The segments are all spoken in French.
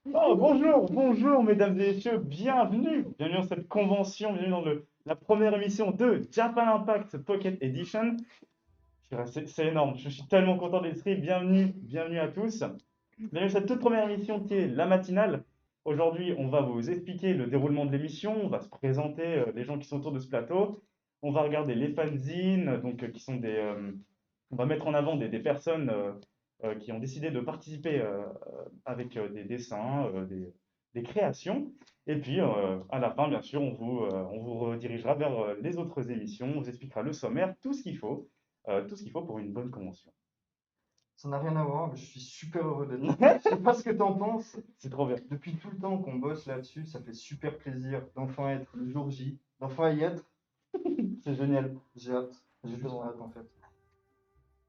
Oh, bonjour, bonjour, mesdames et messieurs, bienvenue, bienvenue dans cette convention, bienvenue dans la première émission de Japan Impact Pocket Edition. C'est énorme, je suis tellement content d'être ici, bienvenue, bienvenue à tous. Bienvenue à cette toute première émission qui est la matinale. Aujourd'hui, on va vous expliquer le déroulement de l'émission, on va se présenter les gens qui sont autour de ce plateau, on va regarder les fanzines, donc qui sont on va mettre en avant des personnes qui ont décidé de participer avec des dessins, des créations. Et puis, à la fin, bien sûr, on vous redirigera vers les autres émissions, on vous expliquera le sommaire, tout ce qu'il faut pour une bonne convention. Ça n'a rien à voir, mais je suis super heureux d'être là. Je sais pas ce que t'en penses. C'est trop bien. Depuis tout le temps qu'on bosse là-dessus, ça fait super plaisir d'enfin être le jour J, d'enfin y être. C'est génial. J'ai hâte, j'ai juste Justement. hâte en fait.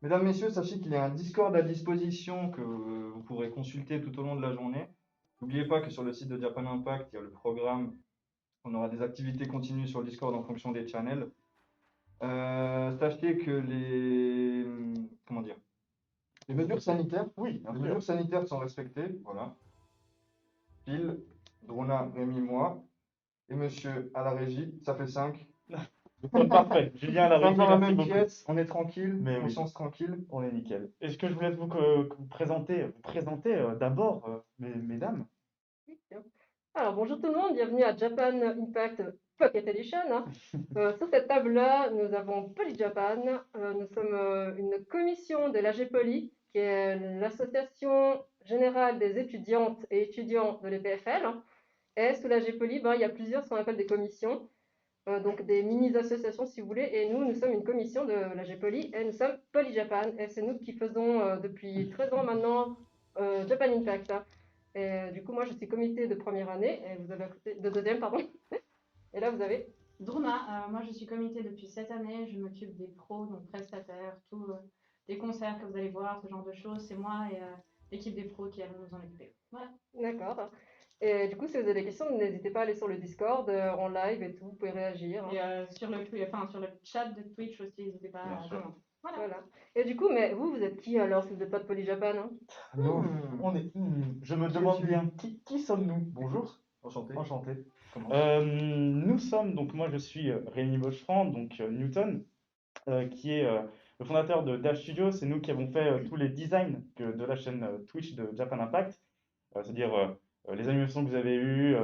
Mesdames, Messieurs, sachez qu'il y a un Discord à disposition que vous pourrez consulter tout au long de la journée. N'oubliez pas que sur le site de Japan Impact, il y a le programme. On aura des activités continues sur le Discord en fonction des channels. Sachez que comment dire, les mesures sanitaires, Oui, bien les sûr. mesures sanitaires sont respectées. Voilà. Phil, Drona, Rémi, moi. Et monsieur à la régie, ça fait 5. Parfait. Julien à la 5 régie, dans la merci même beaucoup. pièce, on est tranquille, Mais oui, conscience tranquille. on est nickel. Est-ce que je vous laisse vous présenter d'abord, mesdames? Oui, tiens. Alors, bonjour tout le monde, bienvenue à Japan Impact Pocket Edition, hein. Sur cette table-là, nous avons Poly Japan. Nous sommes une commission de l'AG Poly, qui est l'association générale des étudiantes et étudiants de l'EPFL, hein. Et sous l'AG Poly, ben, il y a plusieurs, ce qu'on appelle des commissions, donc des mini-associations si vous voulez. Et nous sommes une commission de l'AG Poly et nous sommes Poly Japan. Et c'est nous qui faisons depuis 13 ans maintenant Japan Impact, hein. Et du coup, moi, je suis comité de première année et vous avez à côté de deuxième, pardon. Et là, vous avez Drona, moi je suis comité depuis cette année, je m'occupe des pros, donc prestataires, tout, des concerts que vous allez voir, ce genre de choses, c'est moi et l'équipe des pros qui allons nous en occuper. Voilà. d'accord. Et du coup, si vous avez des questions, n'hésitez pas à aller sur le Discord en live et tout, vous pouvez réagir, hein. Et sur le chat de Twitch aussi, n'hésitez pas Bien à sûr. commenter. Voilà. Voilà. Et du coup, mais vous êtes qui alors si vous n'êtes pas de Poly Japan, hein? Nous, je me Qui demande es-tu? bien, qui sommes-nous? Bonjour, Enchanté. enchanté. Commence. Nous sommes, donc moi je suis Rémi Bochefran, donc Newton, qui est le fondateur de Dash Studio. C'est nous qui avons fait tous les designs de la chaîne Twitch de Japan Impact, c'est-à-dire les animations que vous avez eues,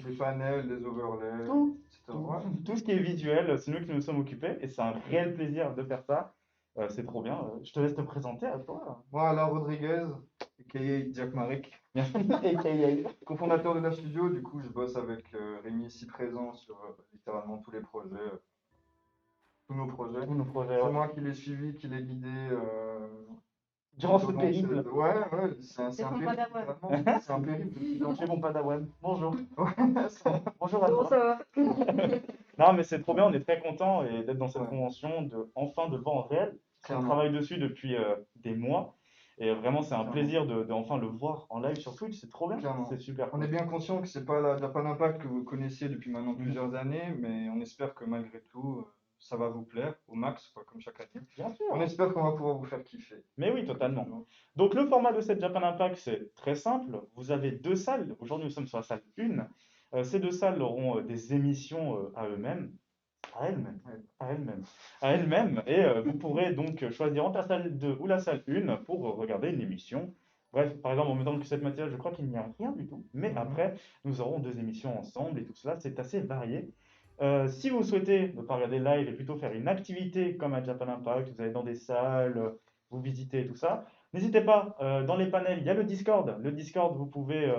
Les panels, les overlays, tout, etc. Ouais. tout ce qui est visuel, c'est nous qui nous sommes occupés et c'est un réel plaisir de faire ça. C'est trop bien. Je te laisse te présenter à toi. Moi, Alain Rodriguez, a.k.a. Jack Marek, AKA. cofondateur de la studio. Du coup, je bosse avec Rémi ici présent sur littéralement tous les projets, tous nos projets. Tous nos projets, C'est ouais. moi qui l'ai suivi, qui l'ai guidé Durant tout ce au long de périple. Ouais, ouais, c'est C'est un ton périple, padawan. littéralement. C'est un périple de plus en J'ai mon padawan. Bonjour. Ouais, Bonjour à Comment toi. ça va? Non, mais c'est trop bien, on est très content d'être dans cette ouais, convention, enfin de le voir en réel. Parce qu'on clairement, travaille dessus depuis des mois. Et vraiment, c'est un clairement, plaisir de enfin le voir en live sur Twitch. C'est trop bien. C'est clairement. super On est cool. bien conscient que c'est pas la Japan Impact que vous connaissez depuis maintenant Mhm. plusieurs années, mais on espère que malgré tout, ça va vous plaire au max, quoi, comme chaque année. Bien On sûr. espère qu'on va pouvoir vous faire kiffer. Mais oui, totalement. Effectivement. Donc, le format de cette Japan Impact, c'est très simple. Vous avez deux salles. Aujourd'hui, nous sommes sur la salle 1. Ces deux salles auront des émissions à eux-mêmes. À elle-même, Ouais. à elle-même, à elle-même. Et vous pourrez donc choisir entre la salle 2 ou la salle 1 pour regarder une émission. Bref, par exemple, en même temps que cette matière, je crois qu'il n'y a rien du tout. Mais Mhm. après, nous aurons deux émissions ensemble et tout cela, c'est assez varié. Si vous souhaitez ne pas regarder live et plutôt faire une activité comme à Japan Impact, vous allez dans des salles, vous visitez tout ça, n'hésitez pas, dans les panels, il y a le Discord. Le Discord, vous pouvez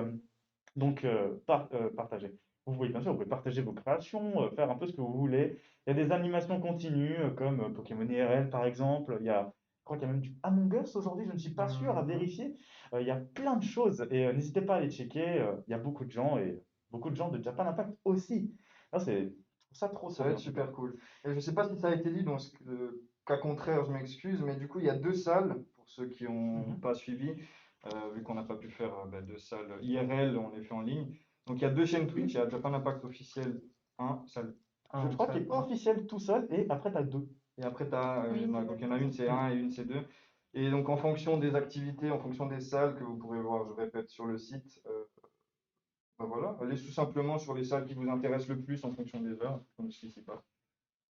partager. Vous pouvez, bien sûr, vous pouvez partager vos créations, faire un peu ce que vous voulez. Il y a des animations continues, comme Pokémon IRL par exemple. Je crois qu'il y a même du Among Us aujourd'hui, je ne suis pas sûr, à Mhm. vérifier. Il y a plein de choses et n'hésitez pas à les checker. Il y a beaucoup de gens et beaucoup de gens de Japan Impact aussi. Ah, je trouve ça trop Ça trop va bien être en tout cas. super cool. Et je sais pas si ça a été dit, donc cas contraire, je m'excuse, mais du coup, il y a deux salles, pour ceux qui n'ont Mhm. pas suivi, vu qu'on n'a pas pu faire deux salles IRL, on les fait en ligne. Donc il y a deux chaînes Twitch, il y a Japan Impact officiel 1, salle Je 1, crois qu'il salle est 1. officiel tout seul et après tu as deux. Et après, t'as, Oui, c'est donc deux. il y en a une c'est Mm. 1 et une c'est 2. Et donc en fonction des activités, en fonction des salles que vous pourrez voir, je répète, sur le site, Bah voilà, allez tout simplement sur les salles qui vous intéressent le plus en fonction des heures, comme ce qui s'y passe.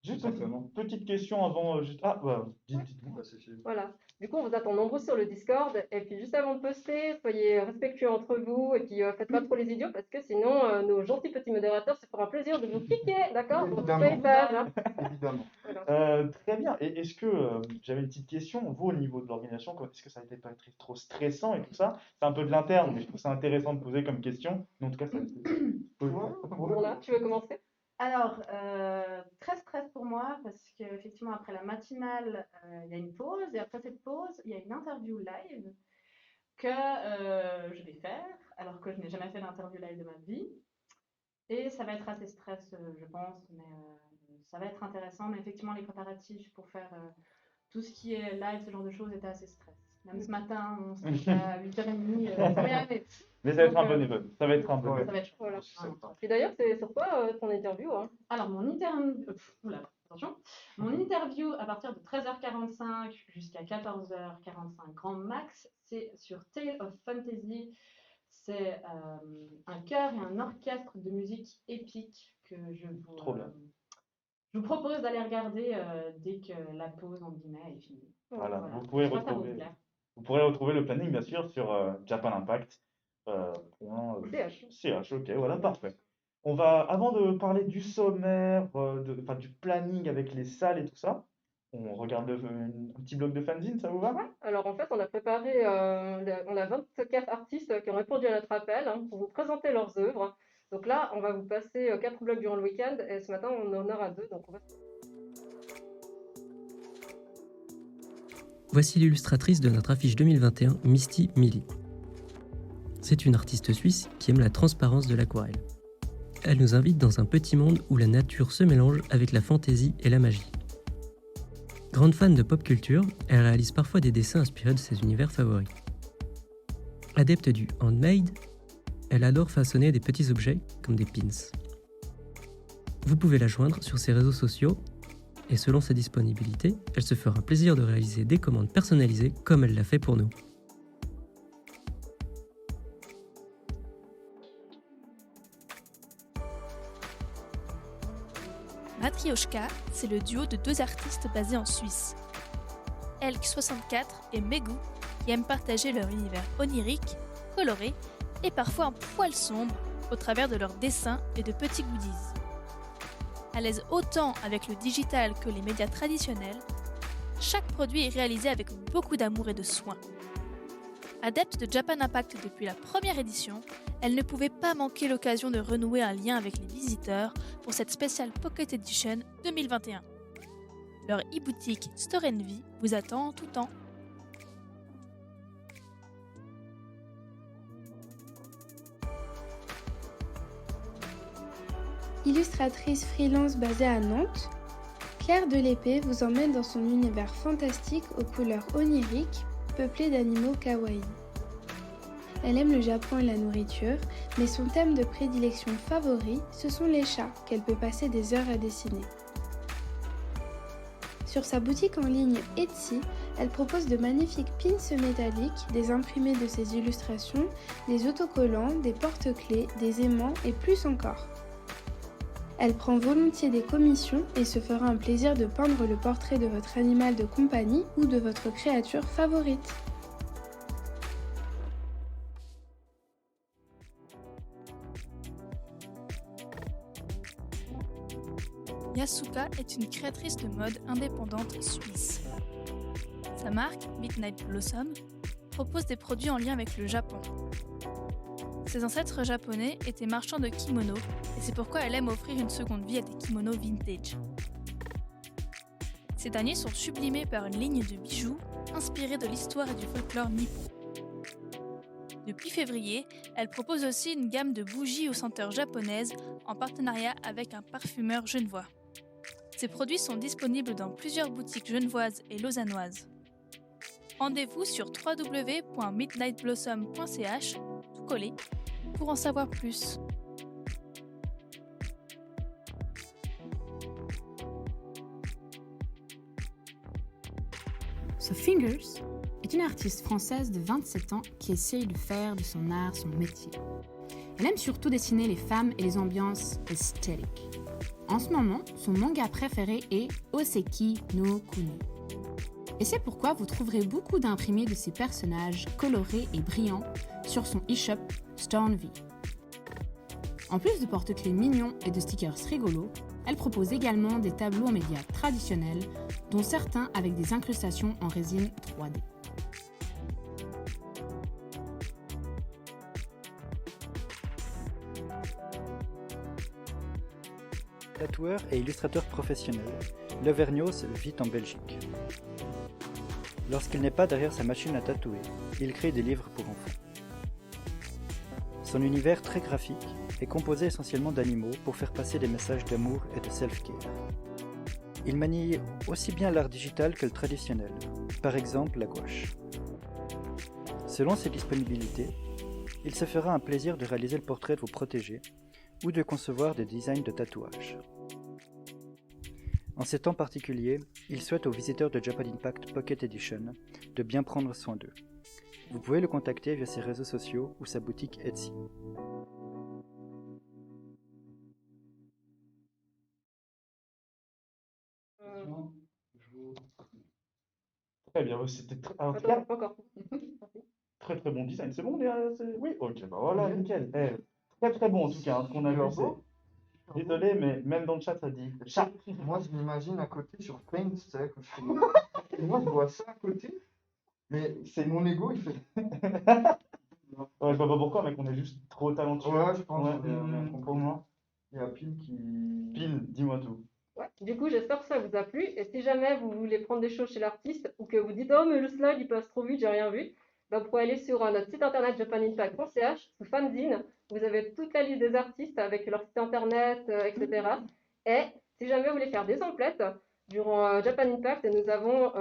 Juste Tout simplement. petite question avant. Ah, bah, dites-moi. Bah, c'est fait. Voilà. Du coup, on vous attend nombreux sur le Discord. Et puis, juste avant de poster, soyez respectueux entre vous. Et puis, faites pas trop les idiots parce que sinon, nos gentils petits modérateurs se feront un plaisir de vous kicker. D'accord? Donc, Évidemment. soyez sages. Hein. Évidemment. Voilà. Très bien. Et est-ce que j'avais une petite question, vous au niveau de l'organisation, est-ce que ça n'était pas être trop stressant et tout ça? C'est un peu de l'interne, mais je trouve ça intéressant de poser comme question. Mais en tout cas, ça Bruna, tu veux commencer? Alors, très stress pour moi parce qu'effectivement, après la matinale, il y a une pause et après cette pause, il y a une interview live que je vais faire alors que je n'ai jamais fait d'interview live de ma vie. Et ça va être assez stress, je pense, mais ça va être intéressant. Mais effectivement, les préparatifs pour faire tout ce qui est live, ce genre de choses, étaient assez stress. Même ce matin, on se lève à 8h30, ça va y arriver. Mais ça va être un Donc, bon épisode. Ça va être un bon ouais. Ça va être chouette. Voilà. C'est ça. Et d'ailleurs, c'est sur quoi ton interview? Hein? Alors, mon interview, attention. Mon interview à partir de 13h45 jusqu'à 14h45 grand max, c'est sur Tale of Fantasy. C'est un chœur et un orchestre de musique épique que Trop bien. je vous propose d'aller regarder dès que la pause en guillemets est finie. Voilà, Voilà. vous pouvez Je crois que ça va vous retrouver, plaire. vous pourrez retrouver le planning, bien sûr, sur Japan Impact. CH. Ok, voilà, parfait. On va, avant de parler du sommaire, enfin, du planning avec les salles et tout ça, on regarde un petit bloc de fanzine, ça vous va? Alors en fait, on a préparé, on a 24 artistes qui ont répondu à notre appel hein, pour vous présenter leurs œuvres. Donc là, on va vous passer 4 blocs durant le week-end et ce matin, on en aura 2. Donc on va... Voici l'illustratrice de notre affiche 2021, Misty Millie. C'est une artiste suisse qui aime la transparence de l'aquarelle. Elle nous invite dans un petit monde où la nature se mélange avec la fantaisie et la magie. Grande fan de pop culture, elle réalise parfois des dessins inspirés de ses univers favoris. Adepte du handmade, elle adore façonner des petits objets comme des pins. Vous pouvez la joindre sur ses réseaux sociaux et selon sa disponibilité, elle se fera un plaisir de réaliser des commandes personnalisées comme elle l'a fait pour nous. Matryoshka, c'est le duo de 2 artistes basés en Suisse. Elk64 et Megu, qui aiment partager leur univers onirique, coloré et parfois un poil sombre au travers de leurs dessins et de petits goodies. À l'aise autant avec le digital que les médias traditionnels, chaque produit est réalisé avec beaucoup d'amour et de soin. Adepte de Japan Impact depuis la première édition, elle ne pouvait pas manquer l'occasion de renouer un lien avec les visiteurs pour cette spéciale Pocket Edition 2021. Leur e-boutique Store & Vie vous attend en tout temps. Illustratrice freelance basée à Nantes, Claire Delépée vous emmène dans son univers fantastique aux couleurs oniriques, peuplé d'animaux kawaii. Elle aime le Japon et la nourriture, mais son thème de prédilection favori, ce sont les chats qu'elle peut passer des heures à dessiner. Sur sa boutique en ligne Etsy, elle propose de magnifiques pins métalliques, des imprimés de ses illustrations, des autocollants, des porte-clés, des aimants et plus encore. Elle prend volontiers des commissions et se fera un plaisir de peindre le portrait de votre animal de compagnie ou de votre créature favorite. Yasuka est une créatrice de mode indépendante suisse. Sa marque, Midnight Blossom, propose des produits en lien avec le Japon. Ses ancêtres japonais étaient marchands de kimonos et c'est pourquoi elle aime offrir une seconde vie à des kimonos vintage. Ces derniers sont sublimés par une ligne de bijoux inspirés de l'histoire et du folklore nippon. Depuis février, elle propose aussi une gamme de bougies aux senteurs japonaises en partenariat avec un parfumeur genevois. Ces produits sont disponibles dans plusieurs boutiques genevoises et lausannoises. Rendez-vous sur www.midnightblossom.ch, tout collé, pour en savoir plus. So Fingers est une artiste française de 27 ans qui essaye de faire de son art son métier. Elle aime surtout dessiner les femmes et les ambiances esthétiques. En ce moment, son manga préféré est Oseki no Kuni. Et c'est pourquoi vous trouverez beaucoup d'imprimés de ses personnages colorés et brillants sur son e-shop Stornvy. En plus de porte-clés mignons et de stickers rigolos, elle propose également des tableaux en médias traditionnels, dont certains avec des incrustations en résine 3D. Tatoueur et illustrateur professionnel, Lovernios vit en Belgique. Lorsqu'il n'est pas derrière sa machine à tatouer, il crée des livres pour enfants. Son univers très graphique est composé essentiellement d'animaux pour faire passer des messages d'amour et de self-care. Il manie aussi bien l'art digital que le traditionnel, par exemple la gouache. Selon ses disponibilités, il se fera un plaisir de réaliser le portrait de vos protégés ou de concevoir des designs de tatouage. En ces temps particuliers, il souhaite aux visiteurs de Japan Impact Pocket Edition de bien prendre soin d'eux. Vous pouvez le contacter via ses réseaux sociaux ou sa boutique Etsy. Très bien, c'était en tout Attends, cas, pas encore. très très bon design. C'est bon, oui, ok, bah voilà, nickel. Très très bon en tout cas, hein, ce qu'on a vu, Super c'est... beau. Désolé, mais même dans le chat, ça dit chat. Moi, je m'imagine à côté sur Paint, tu sais, quand je fais... Et moi, je vois ça à côté, mais c'est mon ego, il fait... Ouais, je vois pas pourquoi, mec, on est juste trop talentueux. Ouais, je pense Ouais, qu'on a pour compris. moi. Il y a Pile qui... Pile, dis-moi tout. Ouais. Du coup, j'espère que ça vous a plu. Et si jamais vous voulez prendre des choses chez l'artiste ou que vous dites oh, mais le slide il passe trop vite, j'ai rien vu, bah, vous pouvez aller sur notre site internet japanimpact.ch sous fanzine. Vous avez toute la liste des artistes avec leur site internet, etc. Et si jamais vous voulez faire des emplettes, durant Japan Impact, nous avons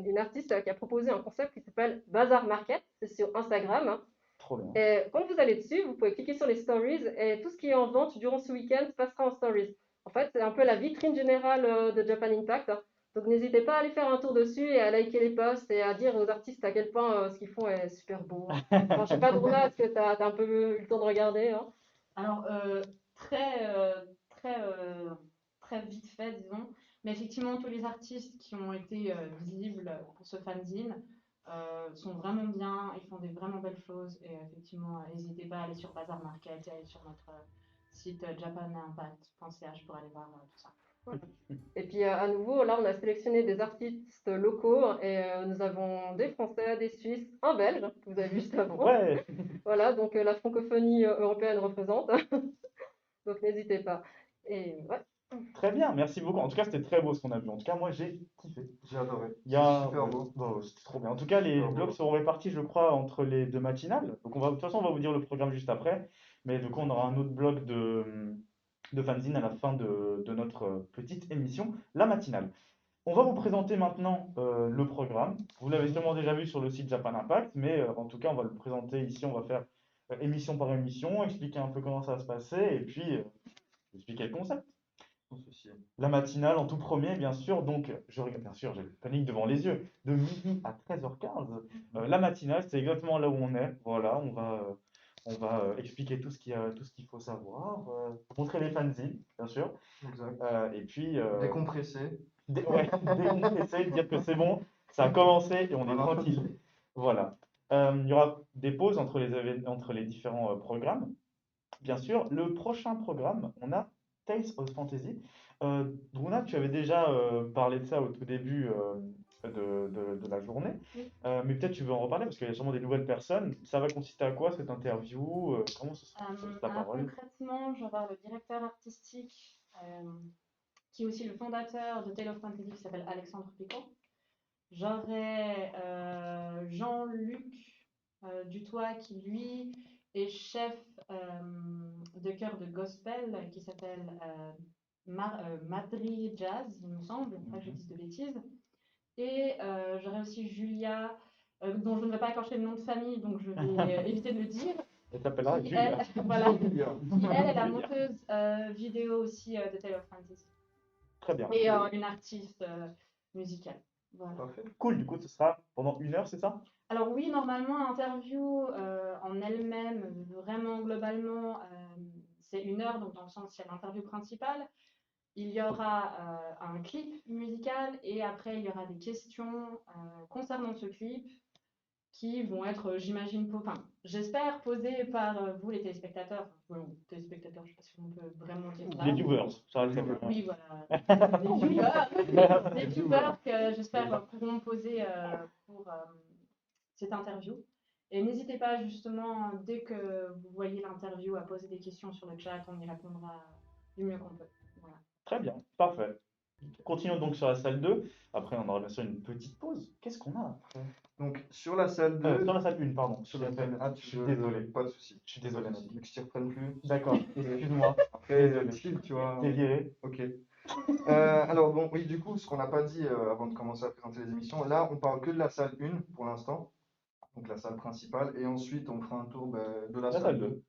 une artiste qui a proposé un concept qui s'appelle Bazar Market. C'est sur Instagram, hein. Trop bien. Et quand vous allez dessus, vous pouvez cliquer sur les stories et tout ce qui est en vente durant ce week-end passera en stories. En fait, c'est un peu la vitrine générale de Japan Impact. Donc n'hésitez pas à aller faire un tour dessus et à liker les posts et à dire aux artistes à quel point ce qu'ils font est super beau. Enfin, je sais pas, Drona, est-ce que tu as un peu eu le temps de regarder, hein? Alors, très, très vite fait, disons. Mais effectivement, tous les artistes qui ont été visibles pour ce fanzine sont vraiment bien, ils font des vraiment belles choses. Et effectivement, n'hésitez pas à aller sur Bazar Market et aller sur notre site japanimpact.ch pour aller voir tout ça. Voilà. Et puis à nouveau, là, on a sélectionné des artistes locaux et nous avons des Français, des Suisses, un Belge, que vous avez vu juste avant. Ouais. Voilà, donc la francophonie européenne représente. Donc n'hésitez pas. Et ouais. Très bien, merci beaucoup. En tout cas, c'était très beau ce qu'on a vu. En tout cas, moi, j'ai kiffé. J'ai adoré. Il y a... C'est super beau. Bon, c'était trop bien. En tout cas, les Super beau. blogs seront répartis, je crois, entre les deux matinales. Donc, de toute façon, on va vous dire le programme juste après. Mais du coup, on aura un autre blog de fanzine à la fin de notre petite émission, la matinale. On va vous présenter maintenant le programme. Vous l'avez sûrement déjà vu sur le site Japan Impact, mais en tout cas, on va le présenter ici. On va faire émission par émission, expliquer un peu comment ça va se passer et puis expliquer le concept. La matinale en tout premier, bien sûr. Donc, bien sûr, j'ai le planning devant les yeux. De midi à 13h15. La matinale, c'est exactement là où on est. Voilà, on va expliquer tout ce qu'il faut savoir, montrer les fanzines, bien sûr. Exact. Et puis Décompresser. décompresser, dire que c'est bon, ça a commencé et on est tranquille. Voilà. Il y aura des pauses entre les différents programmes. Bien sûr, le prochain programme, on a Tales of Fantasy. Druna, tu avais déjà parlé de ça au tout début de la journée, Oui. mais peut-être tu veux en reparler parce qu'il y a sûrement des nouvelles personnes. Ça va consister à quoi cette interview? Comment ça se passe ta Alors parole? concrètement, je vais avoir le directeur artistique qui est aussi le fondateur de Tale of Fantasy qui s'appelle Alexandre Picot. J'aurai Jean-Luc Dutoit qui lui est chef de chœur de gospel qui s'appelle Madri Jazz, il me semble, pas que je dise de bêtises. Et j'aurai aussi Julia, dont je ne vais pas écorcher le nom de famille, donc je vais éviter de le dire. Elle s'appellera Qui, Julia. voilà, qui, elle est la monteuse vidéo aussi de Tale of Fantasy. Très bien. Et une artiste musicale. Voilà. Cool, du coup, ce sera pendant 1 heure, c'est ça? Alors oui, normalement, l'interview en elle-même, vraiment globalement, c'est 1 heure, donc dans le sens, c'est l'interview principale. Il y aura un clip musical et après, il y aura des questions concernant ce clip qui vont être, j'imagine, j'espère, posées par vous, les téléspectateurs. Enfin, bon, téléspectateurs, je ne sais pas si on peut vraiment dire ça. Les viewers, ça reste bien. Oui, voilà. Les viewers que j'espère pourront poser pour cette interview. Et n'hésitez pas justement, dès que vous voyez l'interview, à poser des questions sur le chat, on y répondra du mieux qu'on peut. Voilà. Très bien, parfait. Continuons donc sur la salle 2. Après, on aura bien sûr une petite pause. Qu'est-ce qu'on a après? Donc, sur la salle 2. Sur la salle 1, pardon. Sur la salle 1, je suis désolé. Pas de souci. Je suis désolé, Pas de souci. Nathalie. Mais que je t'y reprenne plus. D'accord, excuse-moi. Après, Désolé. style, tu vois. T'es viré. Ok. Alors, bon, oui, du coup, ce qu'on n'a pas dit avant de commencer à présenter les émissions, là, on parle que de la salle 1 pour l'instant. Donc, la salle principale. Et ensuite, on fera un tour de la salle 2.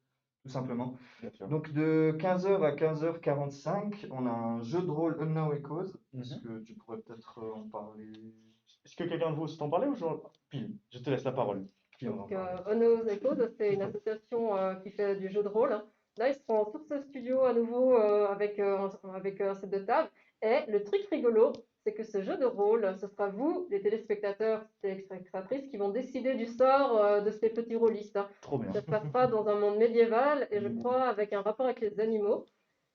Tout simplement. Bien sûr. Donc de 15h à 15h45, on a un jeu de rôle Unknown Echoes. Est-ce que tu pourrais peut-être en parler? Est-ce que quelqu'un de vous s'en parlait ou Pile, je te laisse la parole. Donc, Unknown Echoes, c'est une association qui fait du jeu de rôle. Là, ils seront sur ce studio à nouveau avec un set de table. Et le truc rigolo, c'est que ce jeu de rôle, ce sera vous, les téléspectateurs, téléspectatrices, qui vont décider du sort de ces petits rôlistes. Trop bien. Ça se passera dans un monde médiéval et je crois avec un rapport avec les animaux.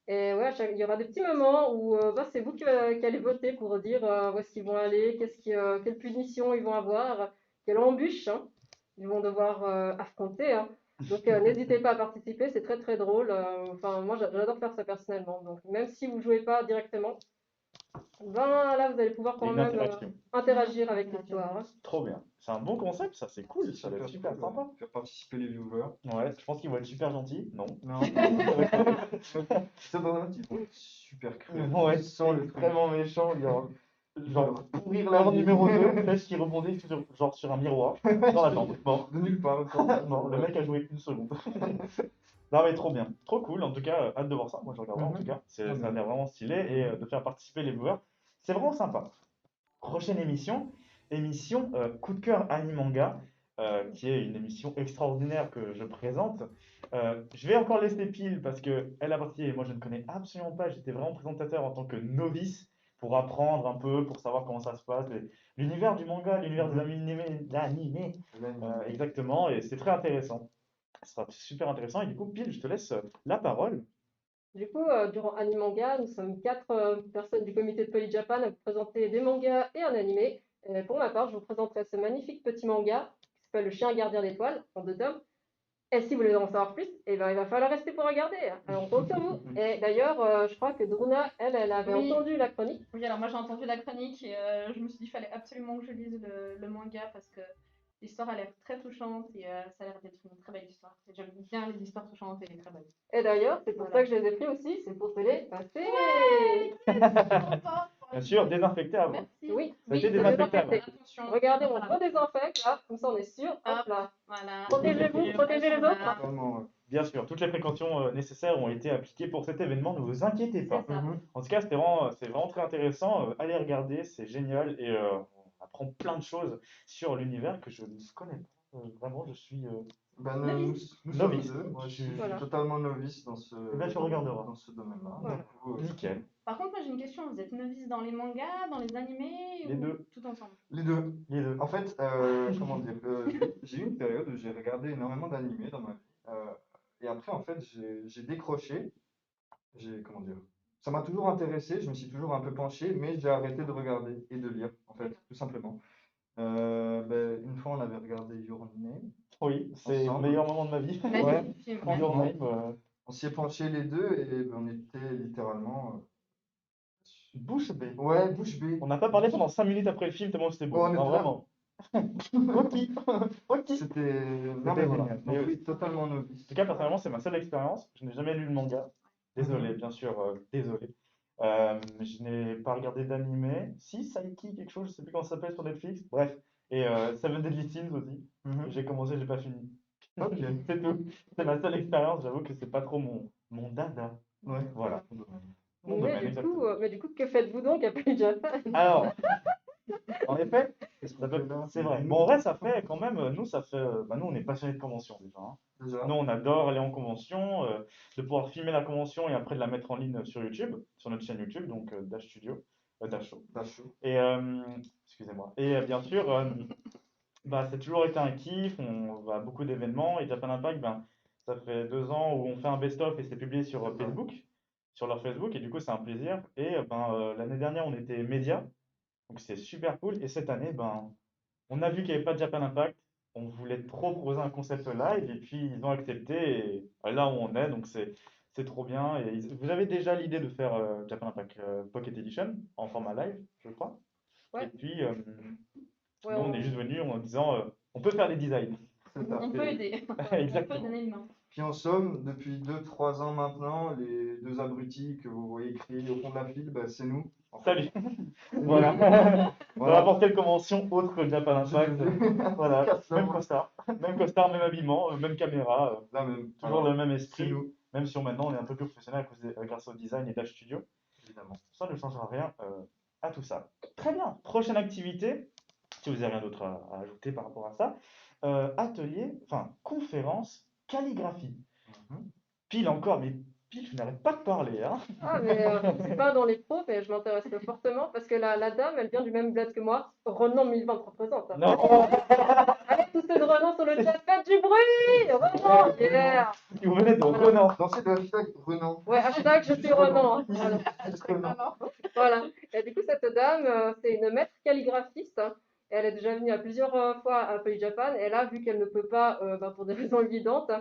Et ouais, il y aura des petits moments où c'est vous qui allez voter pour dire où est-ce qu'ils vont aller, quelle punition ils vont avoir, quelle embûche ils vont devoir affronter. Donc n'hésitez pas à participer, c'est très très drôle. Enfin, moi j'adore faire ça personnellement. Donc même si vous ne jouez pas directement, là vous allez pouvoir quand Une même interaction. interagir avec l'histoire. Trop bien. C'est un bon concept, ça, c'est cool. Ça va être super cool, sympa. ouais. Faire participer les viewers. Ouais, je pense qu'ils vont être super gentils. Non. Non. C'est vraiment super cruel. Ouais, Sans le vraiment méchant. Genre pourrir l'heure numéro 2, flèche qui rebondit sur un miroir dans la jambe. Bon, de nulle part. bon, le mec a joué 1 seconde. Non mais trop bien, trop cool. En tout cas, hâte de voir ça. Moi je regarderai en tout cas. Ça a l'air vraiment stylé et de faire participer les viewers, c'est vraiment sympa. Prochaine émission coup de cœur Animanga, qui est une émission extraordinaire que je présente. Je vais encore laisser Pile parce qu'elle a participé et moi je ne connais absolument pas. J'étais vraiment présentateur en tant que novice pour apprendre un peu, pour savoir comment ça se passe, l'univers du manga, l'univers des animés, exactement, et c'est très intéressant. Ce sera super intéressant et du coup, Pile, je te laisse la parole. Du coup, durant Animanga, nous sommes 4 personnes du comité de Poly Japan à vous présenter des mangas et un animé. Pour ma part, je vous présenterai ce magnifique petit manga qui s'appelle Le Chien Gardien d'Étoiles, en 2 tomes. Et si vous voulez en savoir plus, il va falloir rester pour regarder. Alors, on compte sur vous. Et d'ailleurs, je crois que Druna, elle avait entendu la chronique. Oui, alors moi j'ai entendu la chronique et je me suis dit qu'il fallait absolument que je lise le manga parce que l'histoire a l'air très touchante et ça a l'air d'être une très belle histoire. Et j'aime bien les histoires touchantes et les très belles. Et d'ailleurs, c'est pour ça que je les ai pris aussi, c'est pour te les passer. Bien sûr, désinfecté avant. Merci. Oui, Ça a été désinfecté avant. Attention. Regardez, on redésinfecte, là, comme ça on est sûr. Hop là. Voilà. Protégez-vous, protégez les autres. Vraiment, Bien sûr, toutes les précautions nécessaires ont été appliquées pour cet événement, ne vous inquiétez pas. C'est ça. En tout cas, c'est vraiment très intéressant. Allez regarder, c'est génial et on apprend plein de choses sur l'univers que je ne connais pas. Vraiment, je suis nous sommes novice. deux. Moi, je suis Voilà. totalement novice dans ce, Tu regarderas. dans ce domaine-là. Voilà. Du coup, Nickel. Par contre, moi j'ai une question. Vous êtes novice dans les mangas, dans les animés Les ou deux. tout ensemble? Les deux. Les deux. En fait, comment dire, j'ai eu une période où j'ai regardé énormément d'animés dans ma vie. Et après, en fait, j'ai décroché. Comment dire, ça m'a toujours intéressé, je me suis toujours un peu penché, mais j'ai arrêté de regarder et de lire, en fait, tout simplement. Une fois, on avait regardé Your Name. Oui, c'est le Ensemble. meilleur moment de ma vie. Ouais. Film. Your Name, On s'y est penché les deux et on était littéralement bouche bée. ouais, bouche bée. On n'a pas parlé pendant 5 minutes après le film tellement c'était beau. Oh, on était Non, là. vraiment. Ok. C'était Voilà. génial. Mais Donc, oui, totalement novice. En tout cas, personnellement, c'est ma seule expérience. Je n'ai jamais lu le manga. Désolé, bien sûr, désolé. Je n'ai pas regardé d'animé. Si, Saiki, quelque chose, je sais plus comment ça s'appelle sur Netflix. Bref. Et Seven Deadly Sins aussi. J'ai commencé, j'ai pas fini. Ok. C'est tout. C'est ma seule expérience. J'avoue que c'est pas trop mon dada. Ouais. Voilà. Mon domaine, exactement. Mais du coup, que faites-vous donc à Poly Japan? Alors, En effet, Qu'est-ce qu'on ça peut- fait là? c'est vrai. Bon, en vrai, ça fait quand même, nous, nous, on est passionnés de convention déjà, hein. Déjà. Nous, on adore aller en convention, de pouvoir filmer la convention et après de la mettre en ligne sur YouTube, sur notre chaîne YouTube, donc Dash Studio, Dash Show. Dachau. Et, excusez-moi. Et bien sûr, bah, c'est toujours été un kiff, on va à beaucoup d'événements et Japan Impact, ben, ça fait 2 ans où on fait un best-of et c'est publié sur Facebook, sur leur Facebook, et du coup, c'est un plaisir. Et l'année dernière, on était média, donc c'est super cool. Et cette année, ben, on a vu qu'il n'y avait pas de Japan Impact. On voulait trop proposer un concept live et puis ils ont accepté. Et là où on est, donc c'est trop bien. Et vous avez déjà l'idée de faire Japan Impact Pocket Edition en format live, je crois. Ouais. Et puis Ouais, nous, on est juste venus en disant on peut faire des designs. C'est ça. On peut aider. On peut Exactement. donner une main. Puis en somme, depuis 2-3 ans maintenant, les deux abrutis que vous voyez crier au fond de la file, bah, c'est nous. en fait. Salut. Voilà. Dans Voilà. n'importe quelle convention autre que Japan Impact. Voilà. Casse la Même main. costard, même habillement, même caméra. Là même. Toujours Alors, le même c'est esprit. nous, Même si maintenant on est un peu plus professionnel grâce au design et Dash Studio. évidemment. Ça ne changera rien à tout ça. Très bien. Prochaine activité, si vous n'avez rien d'autre à ajouter par rapport à ça. Conférence calligraphie. Mhm. Pile encore, mais Pile, tu n'arrêtes pas de parler, hein. Ah, mais c'est pas dans les pros, mais je m'intéresse fortement parce que la dame, elle vient du même bled que moi. Renan 1020 représente. Hein. Non. Allez, tous ceux de Renan sur le chat, faites du bruit! Renan! Yeah! Vous venez de Voilà. Renan. Lancez le hashtag Renan. Ouais, hashtag je suis Renan. Hein. Voilà. Juste Renan. Voilà. Et du coup, cette dame, c'est une maître calligraphiste. Hein. Elle est déjà venue à plusieurs fois à Poly Japan. Et là, vu qu'elle ne peut pas, pour des raisons évidentes,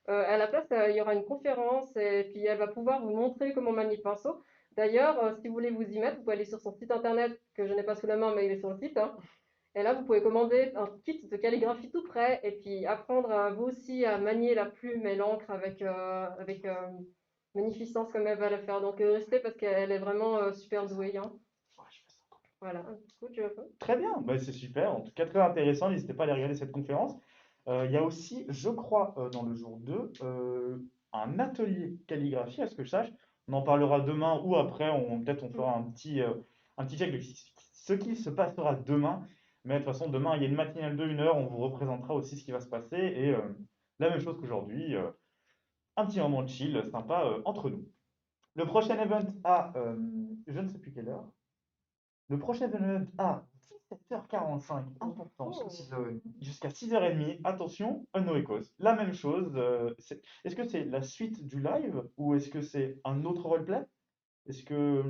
à la place, il y aura une conférence et puis elle va pouvoir vous montrer comment manier le pinceau. D'ailleurs, si vous voulez vous y mettre, vous pouvez aller sur son site internet que je n'ai pas sous la main, mais il est sur le site. Hein. Et là, vous pouvez commander un kit de calligraphie tout prêt et puis apprendre vous aussi à manier la plume et l'encre avec magnificence comme elle va le faire. Donc, restez parce qu'elle est vraiment super douée. Hein. Ouais, je fais ça. Voilà. Du coup, tu veux pas Très bien, bah, c'est super. En tout cas, très intéressant. N'hésitez pas à aller regarder cette conférence. Il y a aussi, je crois, dans le jour 2, un atelier calligraphie, à ce que je sache. On en parlera demain ou après. Peut-être on fera un petit check de ce qui se passera demain. Mais de toute façon, demain, il y a une matinale de 1 heure. On vous représentera aussi ce qui va se passer. Et la même chose qu'aujourd'hui, un petit moment de chill, sympa entre nous. Le prochain event à, je ne sais plus quelle heure. Le prochain event à 17h45, important, Jusqu'à 6h30. jusqu'à 6h30. Attention, no Echoes. La même chose. Est-ce que c'est la suite du live ou est-ce que c'est un autre roleplay? Est-ce que.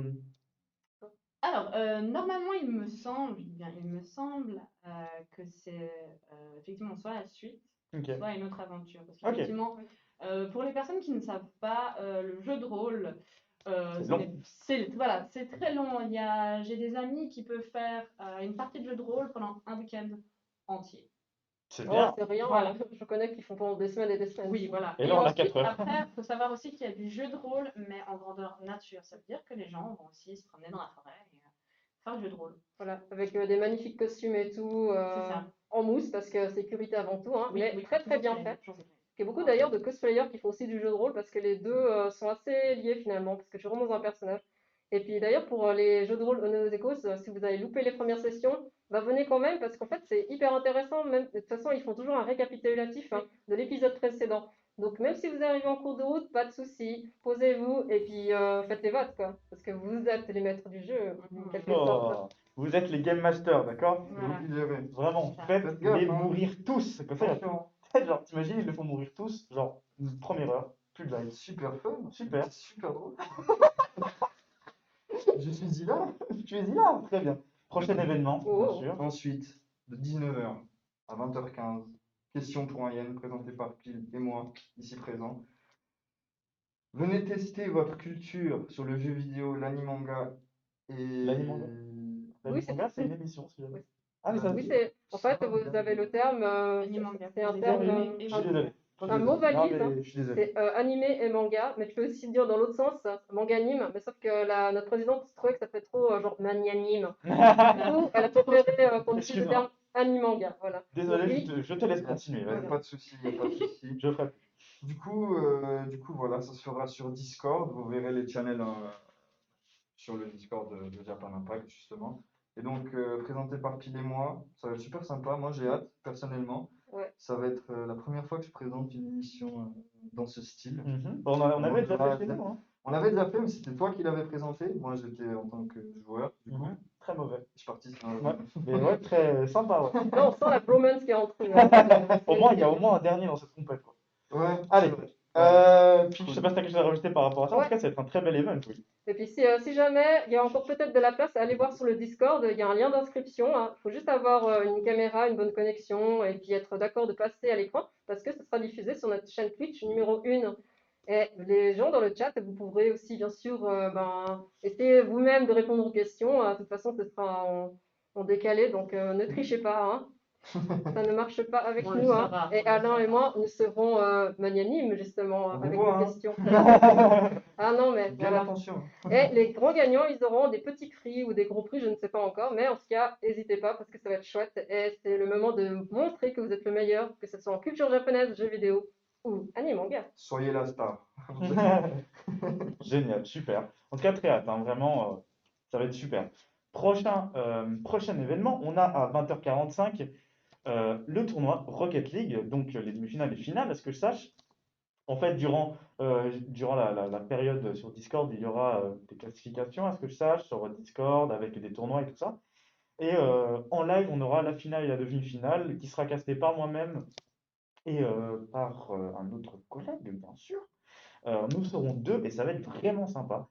Alors, normalement, il me semble que c'est effectivement soit la suite, Ok. soit une autre aventure. Parce Ok. qu'effectivement, pour les personnes qui ne savent pas, le jeu de rôle, C'est long. voilà, c'est très long. J'ai des amis qui peuvent faire une partie de jeu de rôle pendant un week-end entier. C'est Oh, bien. c'est rien. Voilà. Je connais qui font pendant des semaines et des semaines. Oui, voilà. Et là, on a ensuite, 4 heures. après, il faut savoir aussi qu'il y a du jeu de rôle, mais en grandeur nature. Ça veut dire que les gens vont aussi se promener dans la forêt et faire du jeu de rôle. Voilà, avec des magnifiques costumes et tout, C'est ça. en mousse parce que sécurité avant tout, hein, Oui, mais oui, très très bien fait. Il y a beaucoup d'ailleurs de cosplayers qui font aussi du jeu de rôle parce que les deux sont assez liés finalement, parce que tu rentres dans un personnage. Et puis d'ailleurs pour les jeux de rôle Ono Echoes, si vous avez loupé les premières sessions, bah venez quand même parce qu'en fait c'est hyper intéressant. Même, de toute façon, ils font toujours un récapitulatif hein, de l'épisode précédent. Donc même si vous arrivez en cours de route, pas de souci, posez-vous et puis faites les votes quoi, parce que vous êtes les maîtres du jeu en quelque sorte. Oh, vous êtes les Game Masters, d'accord? Voilà. Vous qui gérez. Vraiment, C'est ça. faites Faites gaffe, les hein. mourir tous. Comme ça, Attention. genre, t'imagines, ils les font mourir tous, genre, une première heure, plus de live. Super fun. Super. C'est super drôle. Je suis là. Tu es là, très bien. Prochain événement, bien Oh. sûr. Ensuite, de 19h à 20h15, question pour un yen présenté par Pile et moi, ici présent. Venez tester votre culture sur le jeu vidéo, l'animanga et L'animanga Oui, c'est L'animanga, c'est une émission, si jamais. Oui. Ah, mais ça Oui, c'est en fait vous avez le terme, Animanga. c'est un Les terme, animés et Je suis désolé. un mot valise. Non, Hein. mais je suis désolé. C'est animé et manga, mais tu peux aussi le dire dans l'autre sens, manga-anime, mais sauf que notre présidente trouvait que ça fait trop genre magnanime. Du coup, elle a préféré qu'on utilise le Excuse-moi. terme anime-manga, voilà. Désolé, Donc, oui, je te laisse continuer. Il n'y a Vas-y. pas de souci, il n'y a pas de souci. Je ferai plus. Du coup, voilà, ça se fera sur Discord. Vous verrez les channels sur le Discord de Japan Impact, justement. Et donc, présenté par Pile et moi, ça va être super sympa. Moi, j'ai hâte, personnellement. Ouais. Ça va être la première fois que je présente une émission dans ce style. Bon, on avait déjà fait chez nous, hein. On l'avait déjà fait, mais c'était toi qui l'avais présenté. Moi, j'étais en tant que joueur, du coup. Très mauvais. Je suis parti sur Ouais. Mais ouais, très sympa, ouais. Là, on sent la bromance qui est entre nous. Hein. Au moins, il y a au moins un dernier dans cette compète, quoi. Ouais, Allez. c'est vrai. Puis je sais pas si t'as quelque chose à rajouter par rapport à ça. En tout cas, ça va être un très bel event, oui. Et puis si jamais il y a encore peut-être de la place, allez voir sur le Discord, il y a un lien d'inscription. Il faut juste avoir une caméra, une bonne connexion et puis être d'accord de passer à l'écran parce que ce sera diffusé sur notre chaîne Twitch numéro 1. Et les gens dans le chat, vous pourrez aussi bien sûr essayer vous-même de répondre aux questions. De toute façon, ce sera en décalé, donc ne trichez pas. Hein. Ça ne marche pas avec nous. Hein. Et Alain et moi, nous serons magnanimes justement avec vos questions. Ah non, mais Bien voilà. attention. Et les grands gagnants, ils auront des petits prix ou des gros prix, je ne sais pas encore. Mais en tout cas, n'hésitez pas parce que ça va être chouette. Et c'est le moment de montrer que vous êtes le meilleur, que ce soit en culture japonaise, jeux vidéo ou anime manga. Soyez la star. Génial, super. En tout cas, très hâte, hein, vraiment, ça va être super. Prochain événement, on a à 20h45 le tournoi Rocket League, donc les demi-finales et finales, à ce que je sache. En fait, durant la période sur Discord, il y aura des classifications, à ce que je sache, sur Discord, avec des tournois et tout ça. Et en live, on aura la finale et la demi-finale, qui sera castée par moi-même et par un autre collègue, bien sûr. Nous serons deux et ça va être vraiment sympa.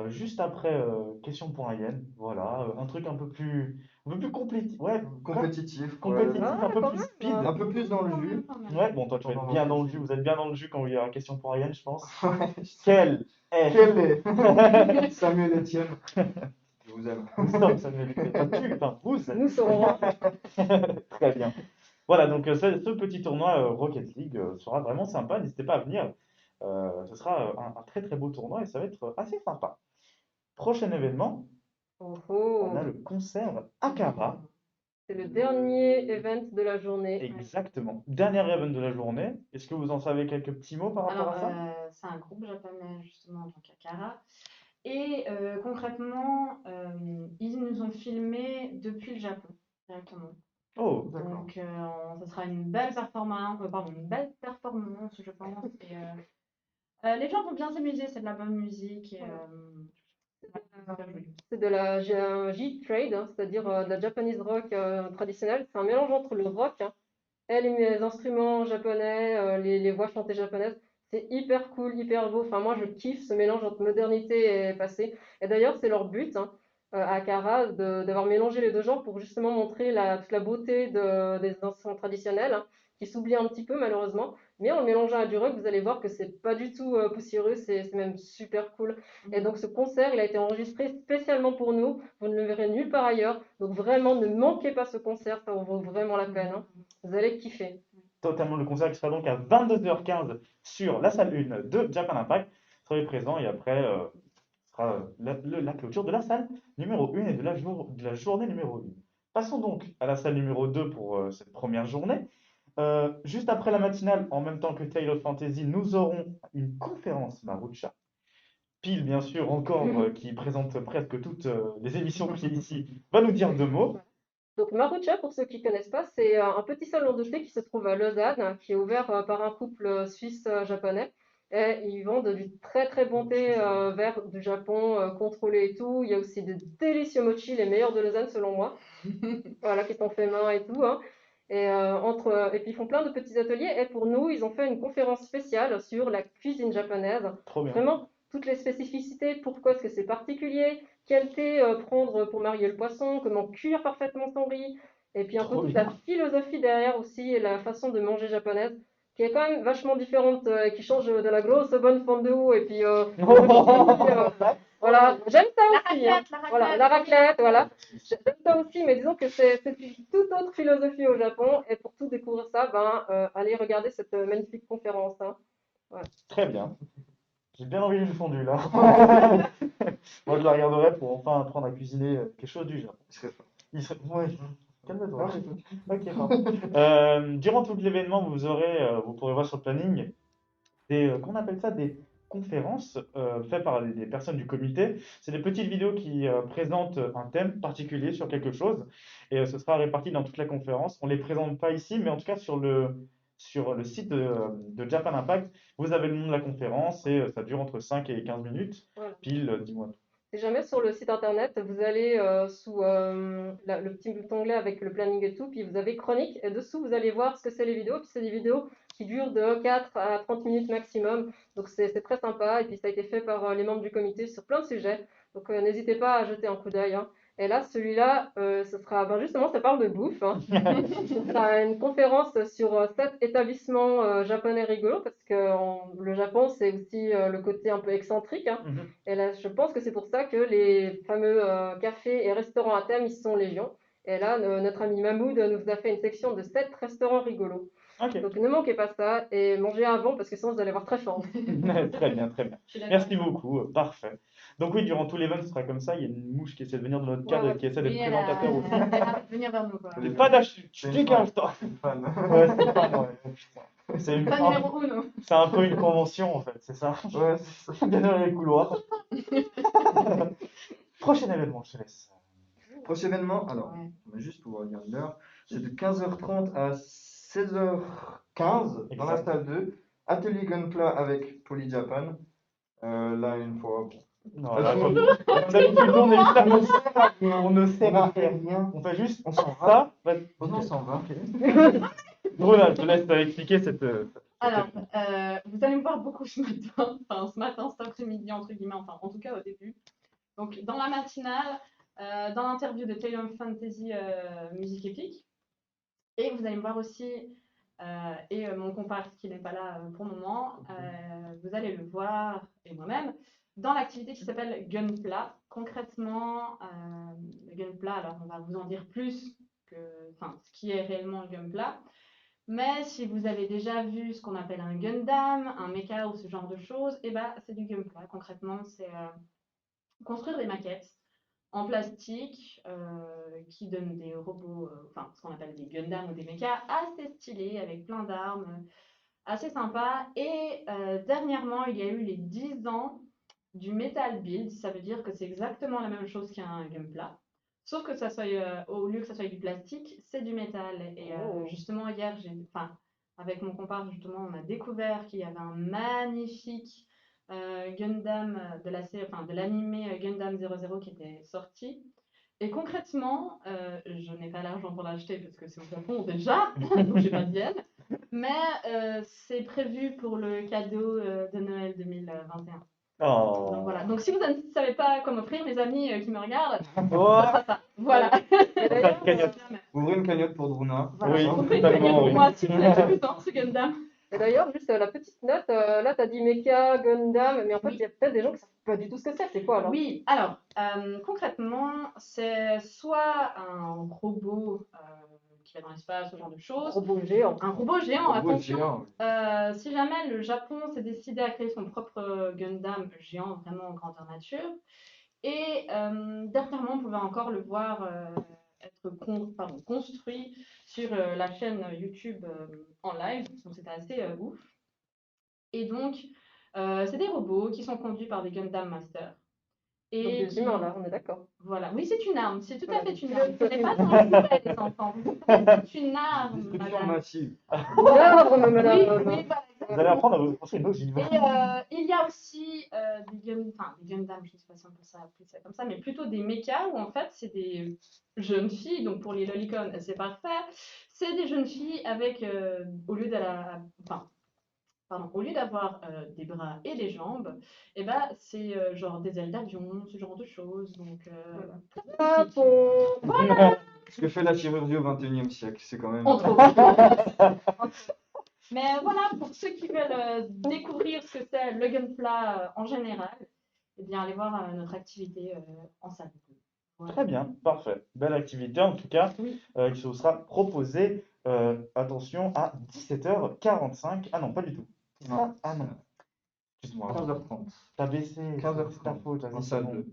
Juste après question.in, voilà, un truc un peu plus complétif, ouais, Compétitif. compétitif, Ouais. un peu quand plus même, speed. Un peu plus dans le jus. Ouais, bon, toi tu vas être bien dans le jus, vous êtes bien dans le jus quand il y aura question.in, je pense. Ouais. Quel est Quel est Samuel Etienne? Je vous aime. Nous sommes Samuel Etienne. Enfin, enfin, vous êtes. Nous serons. Très bien. Voilà, donc ce petit tournoi Rocket League sera vraiment sympa. N'hésitez pas à venir. Ce sera un très très beau tournoi et ça va être assez sympa. Prochain événement, Oh, on a oh. le concert Akara. C'est le dernier event de la journée. Exactement. Dernier event de la journée. Est-ce que vous en savez quelques petits mots par rapport Alors, à ça? c'est un groupe japonais, justement, donc Akara. Et concrètement, ils nous ont filmé depuis le Japon, directement. Oh, Donc, ce sera une belle performance, je pense. Et, les gens vont bien s'amuser, c'est de la bonne musique. Et, C'est de la J-Trade, hein, c'est-à-dire de la Japanese rock traditionnelle. C'est un mélange entre le rock et les instruments japonais, les voix chantées japonaises. C'est hyper cool, hyper beau. Enfin, moi, je kiffe ce mélange entre modernité et passé. Et d'ailleurs, c'est leur but hein, à Akara d'avoir mélangé les deux genres pour justement montrer toute la beauté des instruments traditionnels hein, qui s'oublient un petit peu malheureusement. Mais en le mélangeant à du rock, vous allez voir que c'est pas du tout poussiéreux, c'est même super cool. Et donc ce concert, il a été enregistré spécialement pour nous. Vous ne le verrez nulle part ailleurs. Donc vraiment, ne manquez pas ce concert, ça en vaut vraiment la peine. Hein. Vous allez kiffer. Totalement, le concert qui sera donc à 22h15 sur la salle 1 de Japan Impact. Soyez présents et après, ce sera la clôture de la salle numéro 1 et de la journée numéro 1. Passons donc à la salle numéro 2 pour cette première journée. Juste après la matinale, en même temps que Tale of Fantasy, nous aurons une conférence Marucha. Pile, bien sûr, encore, qui présente presque toutes les émissions qu'il y a ici, va nous dire deux mots. Donc Marucha, pour ceux qui ne connaissent pas, c'est un petit salon de thé qui se trouve à Lausanne, qui est ouvert par un couple suisse-japonais. Et ils vendent du très très bon thé vert du Japon, contrôlé et tout. Il y a aussi de délicieux mochi, les meilleurs de Lausanne selon moi. Voilà, qui sont faits main et tout. Hein. Et puis ils font plein de petits ateliers. Et pour nous, ils ont fait une conférence spéciale sur la cuisine japonaise. Trop bien. Vraiment, toutes les spécificités, pourquoi est-ce que c'est particulier, quel thé prendre pour marier le poisson, comment cuire parfaitement son riz. Et puis un peu toute la philosophie derrière aussi et la façon de manger japonaise, qui est quand même vachement différente et qui change de la grosse bonne fondue et puis voilà, j'aime ça aussi. Hein. Voilà, la raclette, voilà. J'aime ça aussi, mais disons que c'est une toute autre philosophie au Japon. Et pour tout découvrir ça, allez regarder cette magnifique conférence. Hein. Ouais. Très bien. J'ai bien envie d'une fondue là. Moi je la regarderai pour enfin apprendre à cuisiner quelque chose du Japon. Ouais. Calme-toi. Ok, durant tout l'événement, vous pourrez voir sur le planning qu'on appelle ça des conférences faites par des personnes du comité. C'est des petites vidéos qui présentent un thème particulier sur quelque chose et ce sera réparti dans toute la conférence. On ne les présente pas ici, mais en tout cas sur le site de Japan Impact, vous avez le nom de la conférence et ça dure entre 5 et 15 minutes. Voilà. Pile, dis-moi. Si jamais sur le site internet, vous allez sous le petit onglet avec le planning et tout, puis vous avez chronique, et dessous vous allez voir ce que c'est les vidéos, puis c'est des vidéos qui durent de 4 à 30 minutes maximum, donc c'est très sympa, et puis ça a été fait par les membres du comité sur plein de sujets, donc n'hésitez pas à jeter un coup d'œil, hein. Et là, celui-là, ce sera, ben justement, ça parle de bouffe, hein. Ce sera une conférence sur 7 établissements japonais rigolos, parce que le Japon, c'est aussi le côté un peu excentrique, hein. Mhm. Et là, je pense que c'est pour ça que les fameux cafés et restaurants à thème, ils sont légion. Et là, notre ami Mahmoud nous a fait une section de 7 restaurants rigolos. Ok. Donc ne manquez pas ça et mangez avant parce que sinon vous allez avoir très faim. Très bien, très bien. Je suis d'accord. Merci beaucoup, parfait. Donc oui, durant tout l'event, ce sera comme ça. Il y a une mouche qui essaie de venir de notre cadre Ouais, et qui essaie d'être Oui, elle présentateur aussi. a hâte de venir vers nous, quoi. Mais pas d'acheter, tu C'est une dégages, fan. toi. Une fan. Ouais, c'est pas vrai. Putain. Fan numéro 1. C'est un peu une convention en fait, c'est ça? Ouais, c'est ça. Bien dans les couloirs. Prochain événement, je te laisse. Prochain événement, alors, Ouais. on va juste pouvoir regarder l'heure. C'est de 15h30 à 16h15 dans la Exact. salle 2. Atelier Gunpla avec Poly Japan. Là, une fois. Non, là, comme d'habitude, nous, on est juste là, on ne sert à rien. rien. On fait juste On s'en va. ça. Bah, Oh non, on s'en va. Bruna, je te laisse expliquer cette. Alors, vous allez me voir beaucoup ce matin, enfin ce matin, cet après-midi, entre guillemets, enfin en tout cas au début. Donc dans la matinale, dans l'interview de Taylor Fantasy Musique Épique. Et vous allez me voir aussi, et mon comparse qui n'est pas là pour le moment, vous allez le voir, et moi-même, dans l'activité qui s'appelle Gunpla. Concrètement, le Gunpla, alors on va vous en dire plus que ce qui est réellement le Gunpla. Mais si vous avez déjà vu ce qu'on appelle un Gundam, un mecha ou ce genre de choses, et ben c'est du Gunpla. Concrètement, c'est construire des maquettes en plastique qui donnent des robots, ce qu'on appelle des Gundam ou des mechas assez stylés avec plein d'armes, assez sympa. Et dernièrement, il y a eu les 10 ans du Metal Build. Ça veut dire que c'est exactement la même chose qu'un Gunpla. Sauf que ça soit, au lieu que ça soit du plastique, c'est du métal. Et justement, hier, avec mon comparse, justement, on a découvert qu'il y avait un magnifique Gundam de l'animé Gundam 00 qui était sorti. Et concrètement, je n'ai pas l'argent pour l'acheter parce que c'est au Japon déjà, donc j'ai pas de yens. Mais c'est prévu pour le cadeau de Noël 2021. Oh. Donc voilà. Donc si vous ne savez pas comment offrir, mes amis qui me regardent, Oh. ça sera ça. Voilà. Et d'ailleurs, Cagnotte. Ouvrez une cagnotte pour Druna. Voilà. Oui, Donc, totalement, pour oui. moi, si vous êtes débutant, ce Gundam. et d'ailleurs, juste la petite note, là tu as dit Mecha, Gundam, mais en fait il y a peut-être des gens qui ne savent pas du tout ce que c'est quoi alors? Oui, alors concrètement, c'est soit un robot qui va dans l'espace, ce genre de choses. Robot géant. Un robot géant, Robot attention. géant. Si jamais le Japon s'est décidé à créer son propre Gundam géant, vraiment en grandeur nature, et dernièrement, on pouvait encore le voir être construit sur la chaîne YouTube en live, donc c'était assez ouf. Et donc, c'est des robots qui sont conduits par des Gundam Masters. Donc Et des humains là, on est d'accord. voilà, oui, c'est une arme, c'est tout à Voilà. fait une arme. Ce n'est pas un jouet, les enfants. C'est une arme, Destruction madame. massive. L'arbre, madame. Oui, oui, voilà. Vous allez apprendre à vous construire une ogive. Et il y a aussi des Gundam, je ne sais pas si on peut appeler ça comme ça, mais plutôt des mechas où en fait c'est des jeunes filles, donc pour les lolicons c'est parfait, c'est des jeunes filles avec, au lieu d'avoir des bras et des jambes, et ben c'est genre des ailes d'avion, ce genre de choses, donc très magnifique. Voilà. Ce que fait la chirurgie au XXIe siècle, c'est quand même. Entre autres. Mais voilà, pour ceux qui veulent découvrir ce que c'est le Gunpla en général, eh bien allez voir notre activité en salle. Voilà. Très bien, parfait. Belle activité en tout cas, Oui. qui se sera proposée, attention, à 17h45. Ah non, pas du tout. Non. Ah non. Excuse-moi. 15h30. T'as baissé. 15h30. C'est ta faute. vas-y, En c'est salle bon. 2.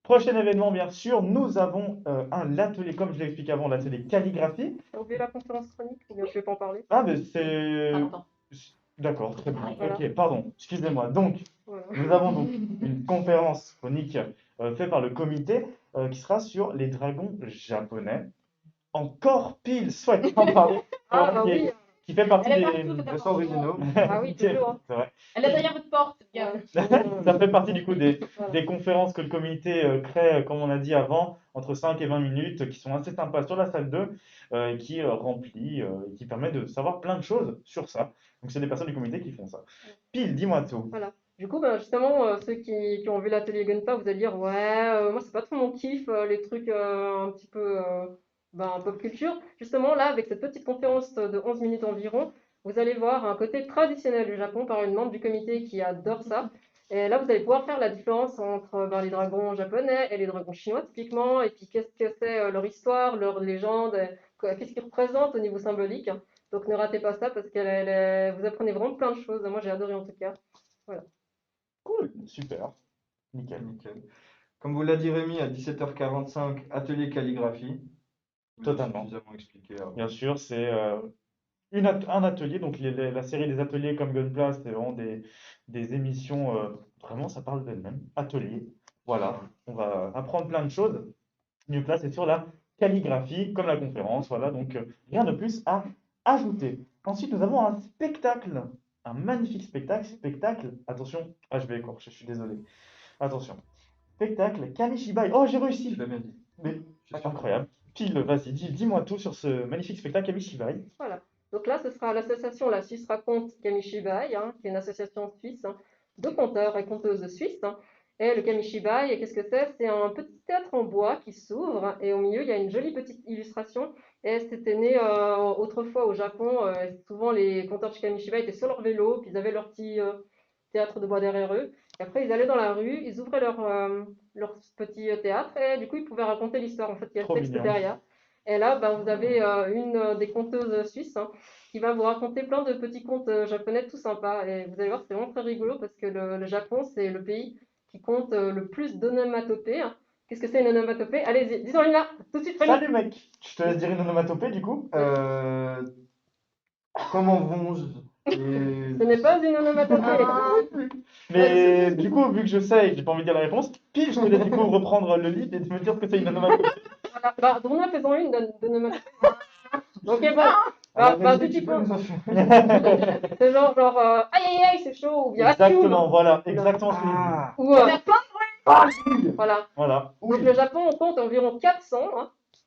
Prochain événement, bien sûr, nous avons l'atelier, comme je l'ai expliqué avant, l'atelier calligraphie. T'as oublié la conférence chronique ou bien je vais pas en parler? Ah, mais c'est. Pas longtemps. D'accord, très bien. Voilà. Ok, pardon, excusez-moi. Donc, Nous avons donc une conférence chronique faite par le comité qui sera sur les dragons japonais. Encore pile souhaite en parler. Ah, Voilà, bah oui. qui fait partie Elle est des. partout, cette Elles sont originaux. Ah oui, C'est toujours. vrai. Elle est derrière votre porte, gars. Ça fait partie du coup Voilà. des conférences que le comité crée, comme on a dit avant, entre 5 et 20 minutes, qui sont assez sympas sur la salle 2, et qui remplit, et qui permet de savoir plein de choses sur ça. Donc c'est des personnes du comité qui font ça. Pile, dis-moi tout. Voilà. Du coup, ben, justement, ceux qui ont vu l'atelier Gunpla, vous allez dire, ouais, moi, c'est pas trop mon kiff, les trucs un petit peu ben, pop culture. Justement, là, avec cette petite conférence de 11 minutes environ, vous allez voir un côté traditionnel du Japon par une membre du comité qui adore ça. Et là, vous allez pouvoir faire la différence entre ben, les dragons japonais et les dragons chinois, typiquement, et puis qu'est-ce que c'est leur histoire, leur légende, qu'est-ce qu'ils représentent au niveau symbolique. Donc, ne ratez pas ça parce que vous apprenez vraiment plein de choses. Moi, j'ai adoré en tout cas. Voilà. Cool, super, nickel. Nickel. Comme vous l'a dit Rémi, à 17h45, atelier calligraphie. Vous avez Totalement. suffisamment expliqué avant. Bien sûr, c'est un atelier. Donc la série des ateliers comme Gunpla, c'est vraiment des émissions, vraiment, ça parle d'elle-même. Atelier. Voilà, on va apprendre plein de choses. Gunpla, c'est sur la calligraphie, comme la conférence. Voilà, donc rien de plus à ajouter. Ensuite, nous avons un spectacle, un magnifique spectacle. Spectacle, attention, ah, je vais écorcher, je suis désolé. Attention. Spectacle Kamishibai. Oh, j'ai réussi! Je l'ai bien dit. Mais Je suis sûr. incroyable. Pile, vas-y, dis-moi tout sur ce magnifique spectacle Kamishibai. Voilà. Donc là, ce sera l'association La Suisse Raconte Kamishibai, qui est une association suisse de conteurs et conteuses suisses. Et le Kamishibai, qu'est-ce que c'est? C'est un petit théâtre en bois qui s'ouvre et au milieu, il y a une jolie petite illustration. Et c'était né autrefois au Japon. Souvent, les conteurs de Kamishibai étaient sur leur vélo, puis ils avaient leur petit théâtre de bois derrière eux. Et après, ils allaient dans la rue, ils ouvraient leur petit théâtre et du coup, ils pouvaient raconter l'histoire. En fait, il y a le Trop texte mignon. derrière. Et là, ben, vous avez une des conteuses suisses qui va vous raconter plein de petits contes japonais tout sympas. Et vous allez voir, c'est vraiment très rigolo parce que le Japon, c'est le pays qui compte le plus d'onomatopées. Qu'est-ce que c'est une onomatopée? Allez-y, disons une là, tout de suite, Fanny. Salut mec! Je te laisse dire une onomatopée du coup. Comment vont-je Ce n'est pas une onomatopée. Mais du coup, vu que je sais, j'ai pas envie de dire la réponse, pile, je te laisse du coup reprendre le lead et de me dire ce que c'est une onomatopée. Voilà. Bah, Drona, faisons une d'onomatopée. Ok, bon. Alors, Bah, vas-y, du tu peux type, nous en faire. c'est genre aïe aïe aïe, c'est chaud, ou bien Exactement, atchoum. voilà, exactement ce que j'ai dit. Ou, voilà. Voilà. Donc le Japon, on compte environ 400,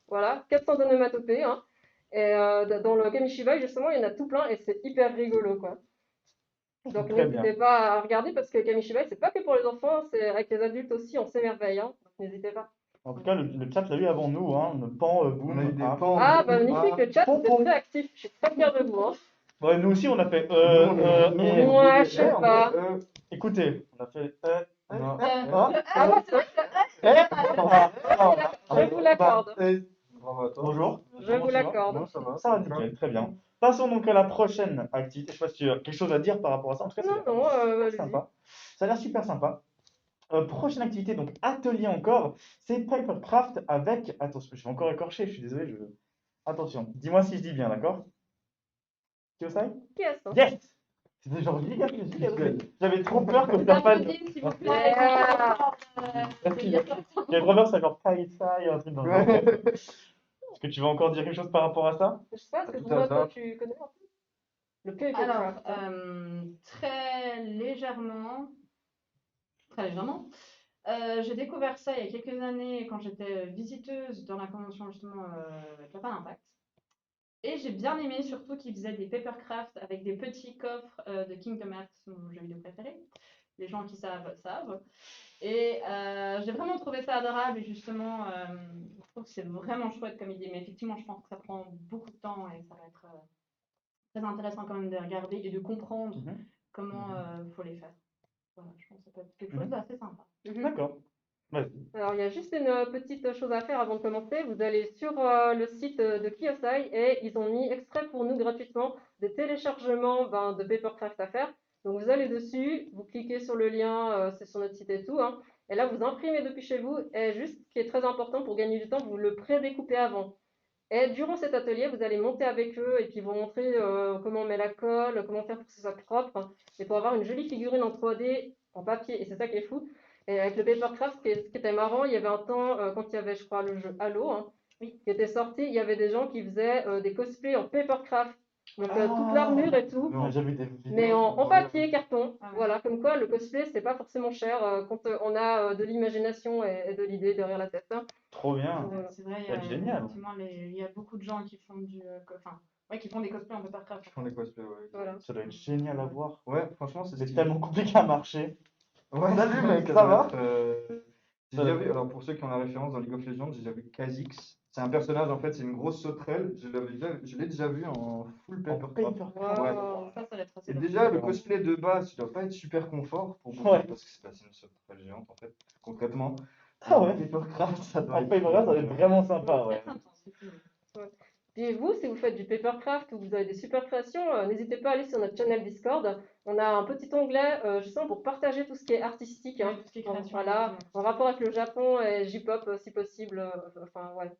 voilà, 400 onomatopées. Et dans le Kamishibai, justement, il y en a tout plein et c'est hyper rigolo, quoi. Donc Très n'hésitez bien. pas à regarder parce que Kamishibai, c'est pas que pour les enfants, c'est avec les adultes aussi, on s'émerveille. Donc n'hésitez pas. En tout cas, le chat l'a eu avant nous, hein. Le pan, On a boum. eu des Ah. pans. Ah, boum, magnifique, le chat, Pom, c'est pom. très actif. Je suis très fière de vous. Ouais, nous aussi, on a fait. est- Moi, je sais pas. Écoutez, on a fait. Non. Ah, moi, c'est vrai que je vous l'accorde. Bravo à toi. Bonjour. Je Comment vous tu vas? l'accorde. Moi, ça va. Ça va nickel, très bien. Passons donc à la prochaine activité. Je sais pas si tu as quelque chose à dire par rapport à ça. En tout cas, ça a Non, l'air non, super allez-y. sympa. Ça a l'air super sympa. Prochaine activité, donc atelier encore, c'est Papercraft avec. Attention, je vais encore écorcher, je suis désolé. Attention, dis-moi si je dis bien, d'accord? Kiosai? Yes. Yes! C'était genre giga plus giga. J'avais trop peur que ça fasse. Applaudis, s'il vous plaît. J'avais trop peur que ça fasse Paisai, un truc dans le genre. Est-ce que tu veux encore dire quelque chose par rapport à ça? Je sais pas, est-ce que Tout toi, à fait. tu connais un peu le Alors, Papercraft? très légèrement, j'ai découvert ça il y a quelques années quand j'étais visiteuse dans la convention justement Japan Impact. Et j'ai bien aimé surtout qu'ils faisaient des papercraft avec des petits coffres de Kingdom Hearts, mon jeu vidéo préféré. Les gens qui savent, savent. Et j'ai vraiment trouvé ça adorable et justement, je trouve que c'est vraiment chouette comme idée. Mais effectivement, je pense que ça prend beaucoup de temps et ça va être très intéressant quand même de regarder et de comprendre comment faut les faire. Voilà, je pense que ça peut être quelque chose d'assez sympa. D'accord. Vas-y. Alors, il y a juste une petite chose à faire avant de commencer. Vous allez sur le site de Kiosai et ils ont mis extrait pour nous gratuitement des téléchargements de Papercraft à faire. Donc, vous allez dessus, vous cliquez sur le lien, c'est sur notre site et tout. Et là, vous imprimez depuis chez vous. Et juste, ce qui est très important pour gagner du temps, vous le pré-découpez avant. Et durant cet atelier, vous allez monter avec eux et puis vous montrer comment on met la colle, comment faire pour que ce soit propre et pour avoir une jolie figurine en 3D en papier, et c'est ça qui est fou. Et avec le papercraft, ce qui était marrant, il y avait un temps, quand il y avait, je crois, le jeu Halo, hein, Oui. qui était sorti, il y avait des gens qui faisaient des cosplays en papercraft. Donc toute Ah. l'armure et tout, Ouais, j'ai vu des vidéos. mais en papier, carton. Ah ouais. Voilà, comme quoi le cosplay, c'est pas forcément cher quand on a de l'imagination et de l'idée derrière la tête, hein. Trop bien. Voilà. C'est vrai, Ça va être génial. effectivement, il y a beaucoup de gens qui font qui font des cosplays en papercraft. Qui font des cosplays, ouais. Voilà. Ça doit être génial à voir. Ouais, franchement, c'est C'est stylé. tellement compliqué à marcher. Ouais, Salut, mec, ça ça doit va être, j'ai déjà vu, alors pour ceux qui ont la référence dans League of Legends, j'ai déjà vu Kha'Zix. C'est un personnage, en fait, c'est une grosse sauterelle. Je l'ai déjà vu en full papercraft. Wow. Ça va être assez Et drôle. déjà, le cosplay de base, ça doit pas être super confort pour beaucoup, Ouais. parce que c'est une sauterelle géante, en fait, concrètement. Ah ouais. Papercraft, ça doit En être... papercraft, ça doit être vraiment sympa, ouais. Très intense, effectivement. Puis vous, si vous faites du papercraft ou vous avez des super créations, n'hésitez pas à aller sur notre channel Discord. On a un petit onglet justement pour partager tout ce qui est artistique, hein. Ouais, tout ce qui est création, Voilà, effectivement. en rapport avec le Japon et J-pop si possible, enfin ouais,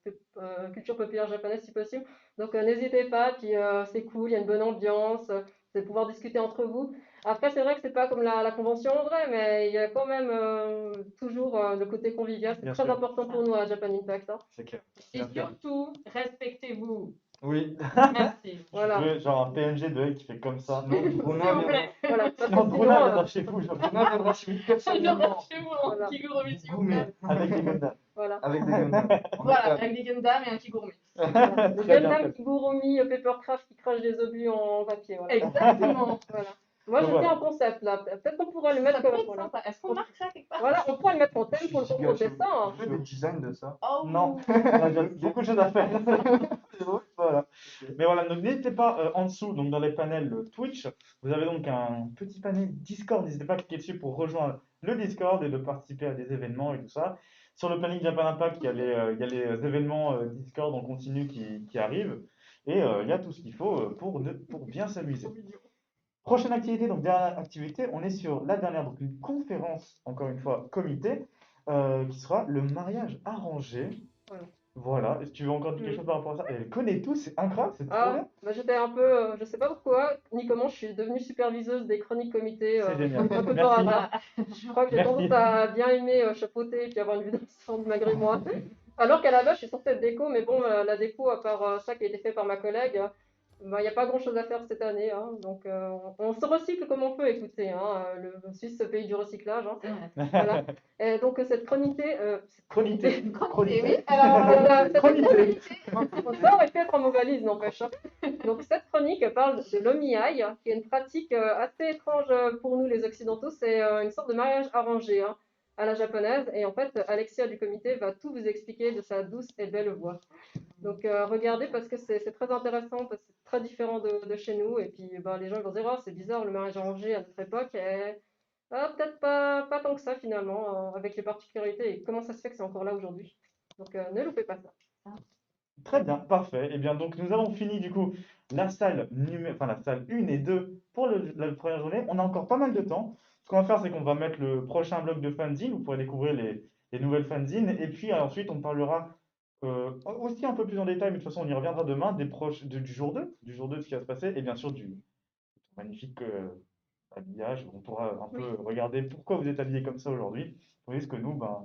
culture populaire japonaise si possible. Donc n'hésitez pas, puis c'est cool, il y a une bonne ambiance, c'est de pouvoir discuter entre vous. Après, c'est vrai que c'est pas comme la convention en vrai, mais il y a quand même toujours le côté convivial, c'est Bien très sûr. important pour nous à Japan Impact, hein. C'est clair. Et surtout, respectez-vous. Oui. Merci. Voilà. Je veux genre un PNG de elle qui fait comme ça. Sinon, S'il Bruna vous plaît. Voilà, parce que Sinon, sinon, Bruna viendra chez vous, Bruna viendra chez vous personnellement. Chez vous, en Voilà. Kigurumi, s'il vous Gourmet. plaît. avec les Gundam. voilà. Avec des Gundam. En Voilà, métal. avec des Gundam et un Kigurumi. Le Très bien. Gundam Kigurumi Papercraft qui crache des obus en papier. Voilà. Exactement. Voilà. Moi, Donc je voilà. tiens un concept là. Peut-être qu'on pourrait le mettre. Ça peut être Voilà. sympa. Est-ce qu'on marque ça quelque part? Voilà, on pourrait le mettre en Je thème suis pour le concours de giga chaud. dessin, hein. Je veux des designs de ça. Oh. Non, on a déjà beaucoup de choses à faire. C'est bon, voilà. Mais voilà, donc n'hésitez pas en dessous, donc dans les panels Twitch, vous avez donc un petit panel Discord. N'hésitez pas à cliquer dessus pour rejoindre le Discord et de participer à des événements et tout ça. Sur le planning Japan Impact, il y a les événements Discord en continu qui arrivent. Et il y a tout ce qu'il faut pour bien s'amuser. Prochaine activité, donc dernière activité, on est sur la dernière, donc une conférence, encore une fois, comité, qui sera le mariage arrangé. Voilà. Voilà, est-ce que tu veux encore dire quelque chose par rapport à ça? Elle connaît tout, c'est incroyable, c'est trop Ah, bien. bah, j'étais un peu, je sais pas pourquoi, ni comment, je suis devenue superviseuse des chroniques comités, C'est génial. un peu par Merci. hasard. Je crois que j'ai Merci. tendance à bien aimer chapeauter et puis avoir une vue d'ensemble malgré moi. Alors qu'à la base, je suis censée être déco, mais bon, la déco, à part ça qui a été fait par ma collègue, il n'y a pas grand-chose à faire cette année, hein. Donc on se recycle comme on peut, écoutez, hein, le Suisse, ce pays du recyclage, hein. C'est vrai. Voilà. Et donc cette chronité, Chronité. Chroniqué, oui. cette Chronité. ça aurait pu être en mot valise, n'empêche, hein. Donc cette chronique parle de l'omiai, qui est une pratique assez étrange pour nous les Occidentaux. C'est une sorte de mariage arrangé, hein, à la japonaise. Et en fait, Alexia du comité va tout vous expliquer de sa douce et belle voix. Donc regardez parce que c'est très intéressant, parce que c'est très différent de chez nous. Et puis ben, les gens vont dire, oh, c'est bizarre le mariage arrangé à notre époque. Et peut-être pas tant que ça finalement, avec les particularités et comment ça se fait que c'est encore là aujourd'hui. Donc ne loupez pas ça. Très bien, parfait. Et bien donc nous avons fini du coup la salle, la salle 1 et 2 pour la première journée. On a encore pas mal de temps. Ce qu'on va faire, c'est qu'on va mettre le prochain bloc de fanzine. Vous pourrez découvrir les nouvelles fanzines. Et puis ensuite, on parlera aussi un peu plus en détail, mais de toute façon, on y reviendra demain, du jour 2, de ce qui va se passer. Et bien sûr, du magnifique habillage. On pourra un peu regarder pourquoi vous êtes habillés comme ça aujourd'hui. Vous voyez ce que nous, ben,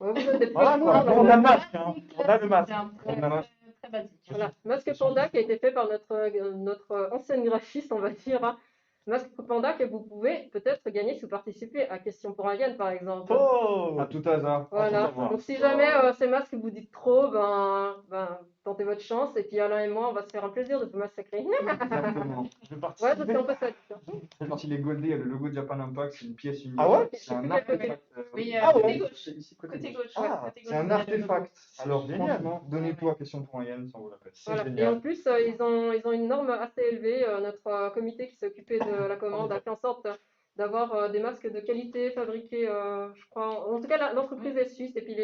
Ouais, vous êtes voilà pas quoi. cool, On a le là. masque, hein. On a le masque. C'est un très, On a le masque. très basique. Voilà, Masque Panda qui a été fait par notre ancienne graphiste, on va dire, hein. Masque Panda que vous pouvez peut-être gagner si vous participez à Question pour Alien, par exemple. Oh! À tout hasard. Voilà, à tout hasard. donc si jamais ces masques vous dites trop, ben tentez votre chance et puis Alain et moi on va se faire un plaisir de vous massacrer. Exactement. Je vais Ouais, participer. c'est un peu ça. Quand il est goldé, il y a le logo de Japan Impact, c'est une pièce unique. Ah ouais? C'est un C'est artefact. Oui, Ah côté ouais. gauche. C'est ici, côté Côté gauche. gauche, Ah, ouais, côté gauche, C'est un vous avez le logo. artefact. Alors Génial. franchement, donnez-tout à Question pour Ryan, ça vaut la peine. Voilà. Et génial. en plus, ils ont une norme assez élevée. Notre comité qui s'est occupé de la commande a fait en sorte d'avoir des masques de qualité fabriqués, je crois. En tout cas, l'entreprise est suisse et puis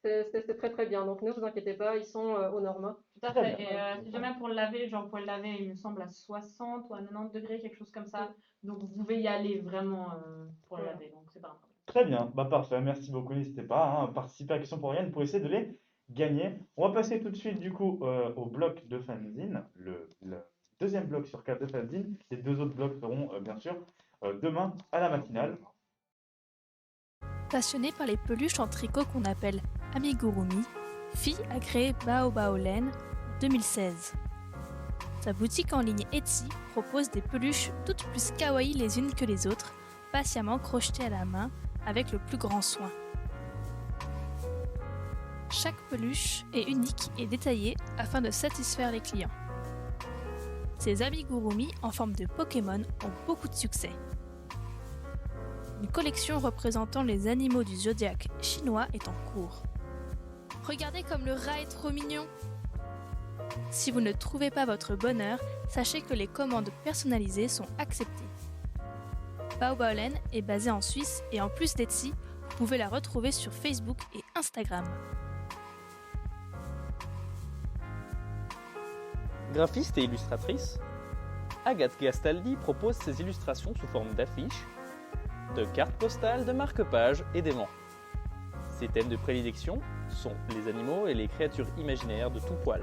c'est très très bien. Donc ne vous inquiétez pas, ils sont aux normes. Tout à Très fait. bien. Et si jamais pour le laver, genre pour le laver, il me semble à 60 ou à 90 degrés, quelque chose comme ça. Donc vous pouvez y aller vraiment pour le laver. Donc c'est pas un problème. Très bien, bah parfait, merci beaucoup. N'hésitez pas hein, à participer à Question pour Rien pour essayer de les gagner. On va passer tout de suite du coup au bloc de fanzine, le deuxième bloc sur 4 de fanzine. Les deux autres blocs seront bien sûr demain à la matinale. Passionnée par les peluches en tricot qu'on appelle amigurumi, Fi a créé Baobaolen en 2016. Sa boutique en ligne Etsy propose des peluches toutes plus kawaii les unes que les autres, patiemment crochetées à la main avec le plus grand soin. Chaque peluche est unique et détaillée afin de satisfaire les clients. Ces amigurumi en forme de Pokémon ont beaucoup de succès. Une collection représentant les animaux du zodiaque chinois est en cours. Regardez comme le rat est trop mignon! Si vous ne trouvez pas votre bonheur, sachez que les commandes personnalisées sont acceptées. Baobaolen est basée en Suisse et en plus d'Etsy, vous pouvez la retrouver sur Facebook et Instagram. Graphiste et illustratrice, Agathe Gastaldi propose ses illustrations sous forme d'affiches, de cartes postales, de marque-pages et d'aimants. Ses thèmes de prédilection sont les animaux et les créatures imaginaires de tout poil.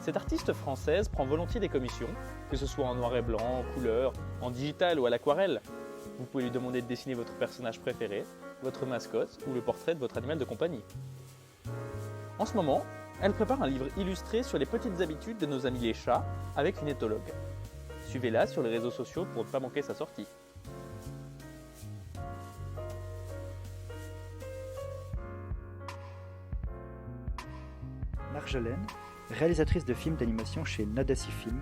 Cette artiste française prend volontiers des commissions, que ce soit en noir et blanc, en couleur, en digital ou à l'aquarelle. Vous pouvez lui demander de dessiner votre personnage préféré, votre mascotte ou le portrait de votre animal de compagnie. En ce moment, elle prépare un livre illustré sur les petites habitudes de nos amis les chats avec une éthologue. Suivez-la sur les réseaux sociaux pour ne pas manquer sa sortie. Marjolaine, réalisatrice de films d'animation chez Nadassi Film,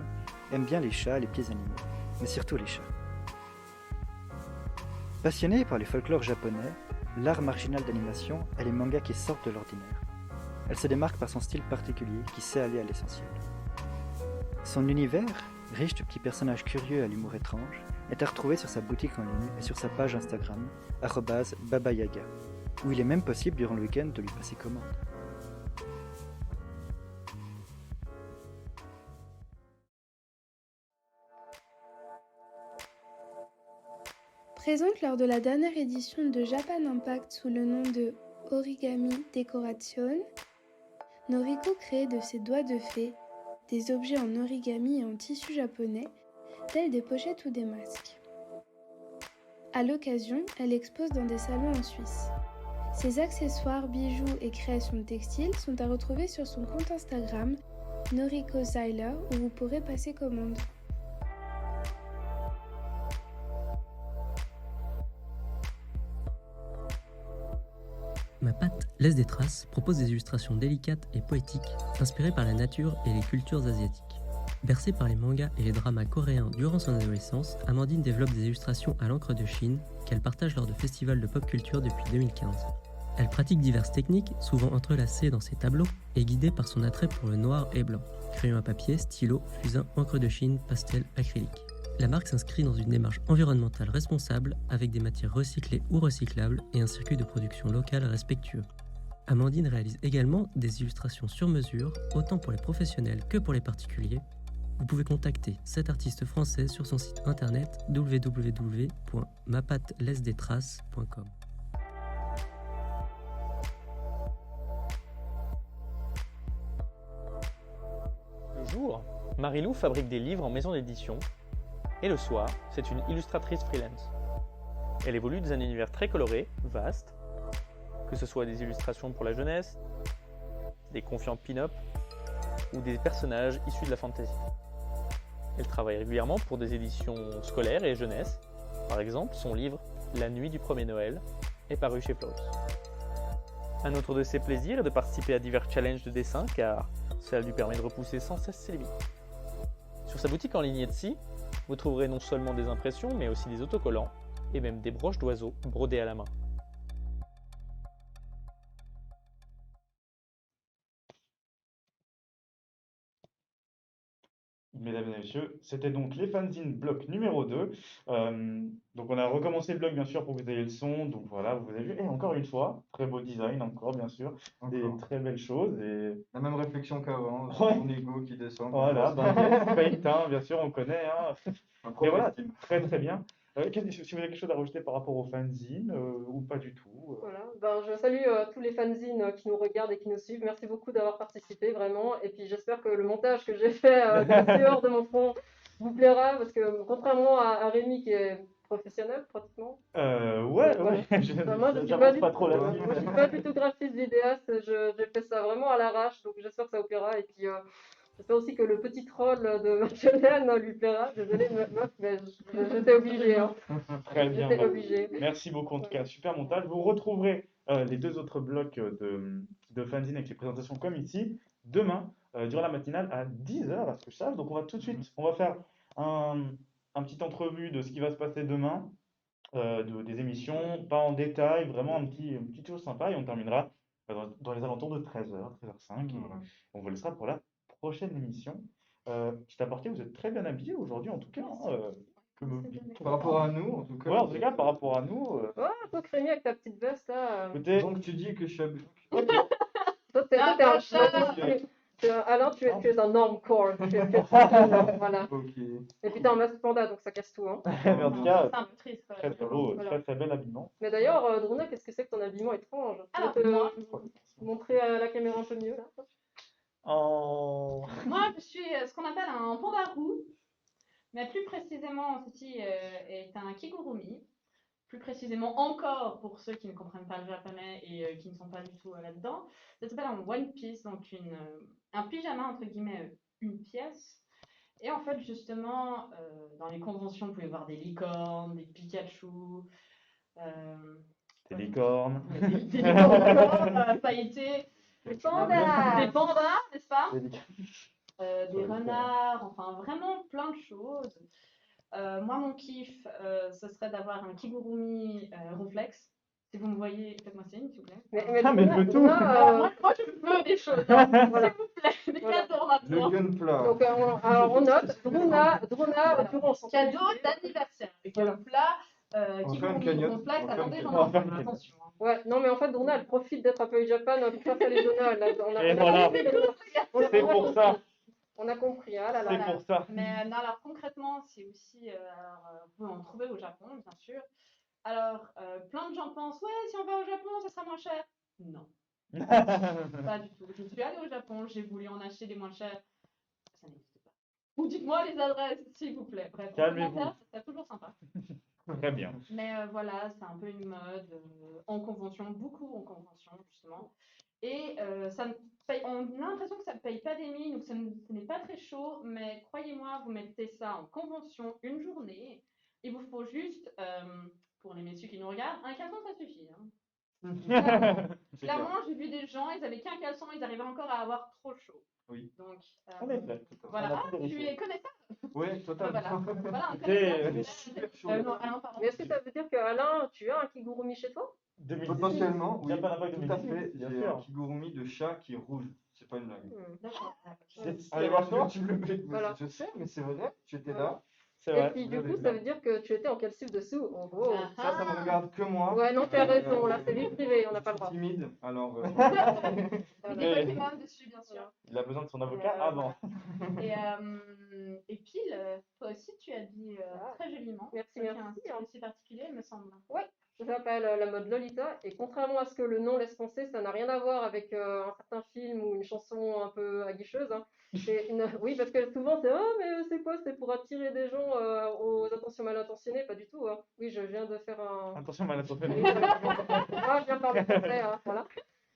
aime bien les chats et les petits animaux, mais surtout les chats. Passionnée par les folklores japonais, l'art marginal d'animation et les mangas qui sortent de l'ordinaire, elle se démarque par son style particulier qui sait aller à l'essentiel. Son univers, riche de petits personnages curieux à l'humour étrange, est à retrouver sur sa boutique en ligne et sur sa page Instagram, @babayaga, où il est même possible durant le week-end de lui passer commande. Présente lors de la dernière édition de Japan Impact sous le nom de Origami Decoration, Noriko crée de ses doigts de fée des objets en origami et en tissu japonais, tels des pochettes ou des masques. À l'occasion, elle expose dans des salons en Suisse. Ses accessoires, bijoux et créations textiles sont à retrouver sur son compte Instagram Noriko Zeiler où vous pourrez passer commande. Ma patte laisse des traces propose des illustrations délicates et poétiques, inspirées par la nature et les cultures asiatiques. Bercée par les mangas et les dramas coréens durant son adolescence, Amandine développe des illustrations à l'encre de Chine qu'elle partage lors de festivals de pop culture depuis 2015. Elle pratique diverses techniques, souvent entrelacées dans ses tableaux, et guidée par son attrait pour le noir et blanc, crayon à papier, stylo, fusain, encre de Chine, pastel, acrylique. La marque s'inscrit dans une démarche environnementale responsable avec des matières recyclées ou recyclables et un circuit de production local respectueux. Amandine réalise également des illustrations sur mesure, autant pour les professionnels que pour les particuliers. Vous pouvez contacter cette artiste française sur son site internet www.mapatelaissedestraces.com. Le jour, Marilou fabrique des livres en maison d'édition. Et le soir, c'est une illustratrice freelance. Elle évolue dans un univers très coloré, vaste, que ce soit des illustrations pour la jeunesse, des confiants pin-up ou des personnages issus de la fantasy. Elle travaille régulièrement pour des éditions scolaires et jeunesse. Par exemple, son livre « La nuit du premier Noël » est paru chez Flowers. Un autre de ses plaisirs est de participer à divers challenges de dessin car cela lui permet de repousser sans cesse ses limites. Sur sa boutique en ligne Etsy, vous trouverez non seulement des impressions, mais aussi des autocollants et même des broches d'oiseaux brodées à la main. Mesdames et messieurs, c'était donc les fanzines bloc numéro 2. Donc on a recommencé le bloc bien sûr pour que vous ayez le son. Donc voilà, vous avez vu. Et encore une fois, très beau design encore bien sûr. Des très belles choses. Et... La même réflexion qu'avant, Ouais. mon ego qui descend. Voilà, Paint, hein, bien sûr, on connaît. Hein. Un Et voilà, profil. très très bien. Si vous avez quelque chose à rajouter par rapport aux fanzines ou pas du tout. Voilà. Ben, je salue tous les fanzines qui nous regardent et qui nous suivent. Merci beaucoup d'avoir participé, vraiment. Et puis j'espère que le montage que j'ai fait de dehors de mon fond vous plaira parce que contrairement à Rémi qui est professionnel pratiquement. Ouais, Voilà. Moi, je suis pas j'avance du pas tout, trop là-dessus. moi, je suis pas du tout graphiste vidéaste. J'ai fait ça vraiment à l'arrache, donc j'espère que ça vous plaira. Et puis, j'espère aussi que le petit troll de Marjolaine lui plaira. Désolée, meuf, mais j'étais obligée. Hein. Très bien. J'étais obligée. Merci beaucoup en tout cas, super montage. Vous retrouverez les deux autres blocs de fanzine avec les présentations comme ici, demain, durant la matinale à 10h, à ce que je sache. Donc on va tout de suite, on va faire un petit entrevue de ce qui va se passer demain, des émissions, pas en détail, vraiment une petite chose sympa, et on terminera dans les alentours de 13h, 13h05, et on vous laissera pour la prochaine émission. Petit aparté, vous êtes très bien habillés aujourd'hui en tout cas. Hein, Par rapport à nous, en tout cas. Ouais, en tout cas, par rapport à nous. Ouais, toi, Crémy, avec ta petite veste là. Écoutez, Donc tu dis que je suis habillé. Toi, t'es Alain, tu es un normcore. Tu es voilà. Ok. Et puis t'es un masque panda, donc ça casse tout. Hein. mais en tout cas, C'est un peu triste. très très beau, Voilà. très très bel habillement. Mais d'ailleurs, Drona, qu'est-ce que c'est que ton habillement étrange? Tu Alors, peux te moi, montrer à la caméra un peu mieux là? Oh. moi, je suis ce qu'on appelle un panda roux, mais plus précisément, ceci est un kigurumi. Plus précisément encore, pour ceux qui ne comprennent pas le japonais et qui ne sont pas du tout là-dedans, ça s'appelle un one piece, donc un pyjama, entre guillemets, une pièce. Et en fait, justement, dans les conventions, vous pouvez voir des licornes, des Pikachu, Des licornes. des licornes pailletées, Des pandas! des pandas, n'est-ce pas? Des licornes. Des renards, enfin vraiment plein de choses. Moi, mon kiff, ce serait d'avoir un kigurumi ronflex. Si vous me voyez, faites-moi signe, s'il vous plaît. Mais Ah, mais Drona, le tout. Drona, Moi, je veux des choses, hein. Voilà. S'il vous plaît, des Voilà. cadeaux Le maintenant. gunpla. Donc, alors on note, Drona, durant son Cadeau d'anniversaire. Le plat, On va faire une kigurumi cagnotte. ronflex. On va faire Attendez, une j'en ai cagnotte. encore, attention. Hein. Ouais, non, mais en fait, Drona, elle profite d'être à Pays Japan pour faire ça les honneurs. Et voilà. C'est on a pour compris. ça. On a compris, ah là là. C'est Voilà. pour ça. Mais non, alors concrètement, c'est aussi, vous pouvez en trouver au Japon, bien sûr. Alors, plein de gens pensent, ouais, si on va au Japon, ça sera moins cher. Non, pas du tout. Je suis allée au Japon, j'ai voulu en acheter des moins chers, ça n'existe pas. Ou dites-moi les adresses, s'il vous plaît. Bref, en Calmez-vous. commentaire, c'est toujours sympa. Très bien. Mais voilà, c'est un peu une mode en convention, beaucoup en convention, justement. Et ça ne paye, on a l'impression que ça ne paye pas des mines ou que ce n'est pas très chaud, mais croyez-moi, vous mettez ça en convention une journée, il vous faut juste, pour les messieurs qui nous regardent, un caleçon, ça suffit. Hein. Clairement, j'ai vu des gens, ils avaient qu'un caleçon, ils arrivaient encore à avoir trop chaud. Oui. Donc, En effet. voilà. On a Ah, tout tu vérifié. es connaisseur. Oui, totalement. Voilà, un Écoutez, connaisseur. super chaud. Non, Alain, pardon. Mais est-ce que ça veut dire que Alain, tu as un kigurumi chez toi? 2018. Potentiellement, oui. Japan Impact Tout à 2018, fait. bien J'ai sûr. un kigurumi de chat qui est rouge. C'est pas une blague. D'accord. Allez voir sur YouTube le Voilà. Je sais, mais c'est vrai. Tu étais là. C'est Et vrai. puis, du vous coup, avez ça bien. veut dire que tu étais en caleçon dessous. Oh, oh. Ça me regarde que moi. Ouais, non, tu as raison, là, c'est vie privée, on n'a pas le Je droit. suis timide, alors. Mais Mais- des Pokémon dessus, bien sûr. Il a besoin de son avocat avant. Et Pile, toi aussi, tu as dit très joliment. Merci, Toi qui as un merci, style hein. aussi particulier, il me semble. Ça s'appelle la mode Lolita, et contrairement à ce que le nom laisse penser, ça n'a rien à voir avec un certain film ou une chanson un peu aguicheuse. Hein. Oui, parce que souvent c'est « mais c'est quoi? C'est pour attirer des gens aux attentions mal intentionnées ?» Pas du tout. Hein. Oui, je viens de faire un... Attention, mal attentionné. Ah, je viens de parler français, hein, voilà.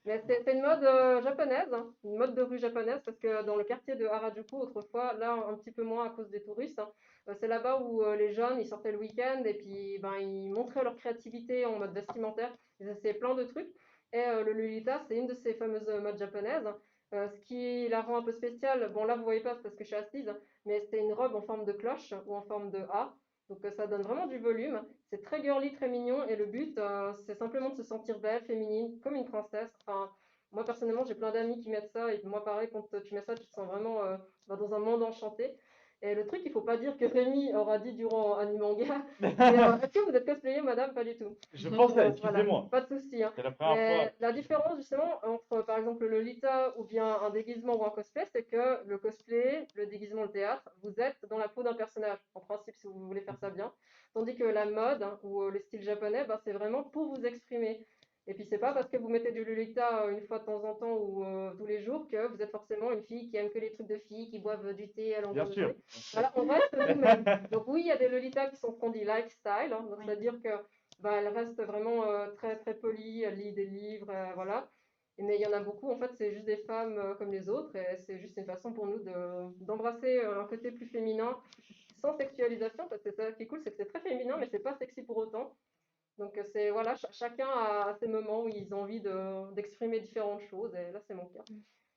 Mais c'est une mode japonaise, hein, une mode de rue japonaise, parce que dans le quartier de Harajuku, autrefois, là un petit peu moins à cause des touristes, hein, c'est là-bas où les jeunes, ils sortaient le week-end et puis ben, ils montraient leur créativité en mode vestimentaire, ils essayaient plein de trucs. Et le Lolita, c'est une de ces fameuses modes japonaises. Ce qui la rend un peu spéciale, bon là vous voyez pas c'est parce que je suis assise, mais c'était une robe en forme de cloche ou en forme de A, donc ça donne vraiment du volume. C'est très girly, très mignon, et le but, c'est simplement de se sentir belle, féminine, comme une princesse. Enfin, moi personnellement, j'ai plein d'amis qui mettent ça, et moi pareil, quand tu mets ça, tu te sens vraiment dans un monde enchanté. Et le truc, il faut pas dire que Rémi aura dit durant Animanga. Est-ce que vous êtes cosplayée, madame? Pas du tout. Je pensais, Voilà, excusez-moi. pas de souci. Hein. C'est la première Mais fois. la différence justement entre par exemple le Lolita ou bien un déguisement ou un cosplay, c'est que le cosplay, le déguisement, le théâtre, vous êtes dans la peau d'un personnage, en principe si vous voulez faire ça bien. Tandis que la mode hein, ou le style japonais, ben, c'est vraiment pour vous exprimer. Et puis c'est pas parce que vous mettez du Lolita une fois de temps en temps ou tous les jours que vous êtes forcément une fille qui aime que les trucs de filles, qui boivent du thé à Bien longueur de sûr. journée. Voilà, on reste nous-mêmes. Donc oui, il y a des Lolitas qui sont ce qu'on dit lifestyle, hein, donc Oui. c'est-à-dire que bah, elles restent vraiment très très polies, elles lisent des livres, voilà. Mais il y en a beaucoup, en fait, c'est juste des femmes comme les autres, et c'est juste une façon pour nous d'embrasser un côté plus féminin, sans sexualisation, parce que ça qui est cool, c'est que c'est très féminin, mais c'est pas sexy pour autant. Donc c'est voilà, chacun a ses moments où ils ont envie d'exprimer différentes choses, et là c'est mon cas.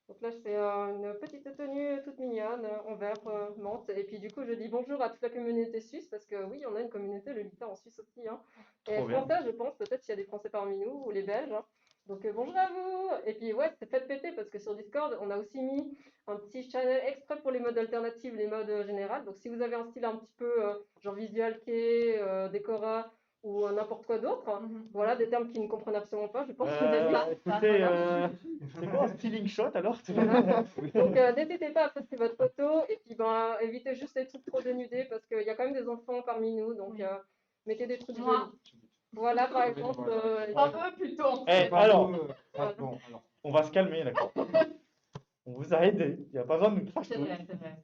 Donc là c'est une petite tenue toute mignonne en vert menthe, et puis du coup je dis bonjour à toute la communauté suisse, parce que oui, on a une communauté Lolita en Suisse aussi, hein. Et Trop bien. français, je pense, peut-être s'il y a des Français parmi nous, ou les Belges, hein. Donc bonjour à vous. Et puis ouais, c'est fait péter, parce que sur Discord on a aussi mis un petit channel exprès pour les modes alternatifs, les modes généraux. Donc si vous avez un style un petit peu genre visual kei, Decora ou n'importe quoi d'autre, hein, voilà, des termes qu'ils ne comprennent absolument pas, je pense que c'est ça. Écoutez, Voilà. c'est quoi un stealing shot alors? Voilà. Donc n'hésitez pas à poster votre photo, et puis ben évitez juste les trucs trop dénudés, parce qu'il y a quand même des enfants parmi nous, donc Oui. mettez des trucs Moi. jolis. Voilà, par exemple. Un peu plutôt. Eh, Pas alors, beau, bon, alors. on va se calmer, d'accord. On vous a aidé, il n'y a pas besoin de nous cracher C'est tout. vrai, c'est vrai.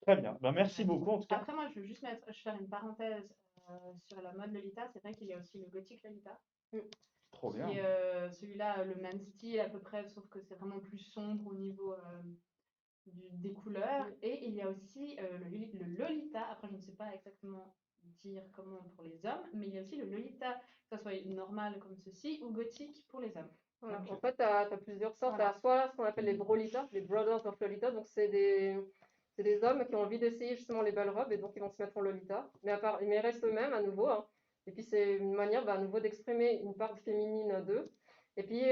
Très bien, bah, merci beaucoup en tout cas. Après, moi, je veux juste faire une parenthèse sur la mode Lolita. C'est vrai qu'il y a aussi le gothic Lolita, Trop qui bien. est celui-là, le même style à peu près, sauf que c'est vraiment plus sombre au niveau des couleurs. Et il y a aussi le Lolita. Après, je ne sais pas exactement dire comment pour les hommes, mais il y a aussi le Lolita, que ce soit normal comme ceci, ou gothique pour les hommes. Voilà. Donc, En fait, tu as plusieurs sortes. Voilà. Tu as soit ce qu'on appelle les Brolitas, les Brothers of Lolita. Donc, c'est des hommes qui ont envie d'essayer justement les belles robes, et donc ils vont se mettre en Lolita. Mais ils restent eux-mêmes à nouveau, hein. Et puis, c'est une manière à nouveau d'exprimer une part féminine d'eux. Et puis,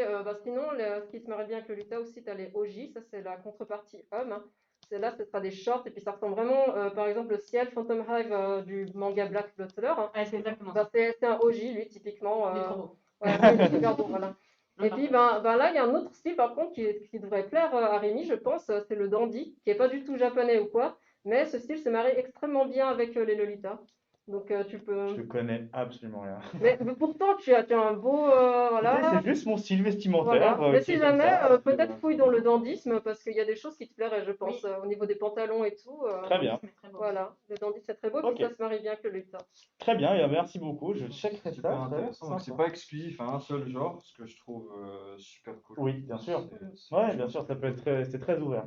sinon, ce qui se marie bien avec le Lolita aussi, tu as les OG. Ça, c'est la contrepartie homme, hein. Là, ce sera des shorts, et puis ça ressemble vraiment, par exemple, le ciel Phantom Hive du manga Black Butler, hein. Ouais, c'est exactement ça. C'est un OG, lui, typiquement. Il est trop beau. Ouais, il est super beau, voilà. Et puis là, il y a un autre style par contre qui devrait plaire à Rémi, je pense, c'est le dandy, qui est pas du tout japonais ou quoi, mais ce style se marie extrêmement bien avec les Lolitas. Donc tu peux. Je connais absolument rien. Mais pourtant, tu as un beau. Écoutez, Voilà. c'est juste mon style vestimentaire. Voilà. Mais qui si est comme jamais, ça. peut-être fouille dans le dandysme, parce qu'il y a des choses qui te plairaient, je pense, Oui. au niveau des pantalons et tout. Très bien. C'est très beau. Voilà, le dandy c'est très beau, Ok. puis ça se marie bien avec le Lolita. Très bien, et merci beaucoup. Je checkerai Super ça. intéressant. Donc, c'est pas exclusif à un seul genre, ce que je trouve super cool. Oui, bien sûr. C'est Ouais, vachement bien sûr, ça peut intéressant. être c'est très ouvert.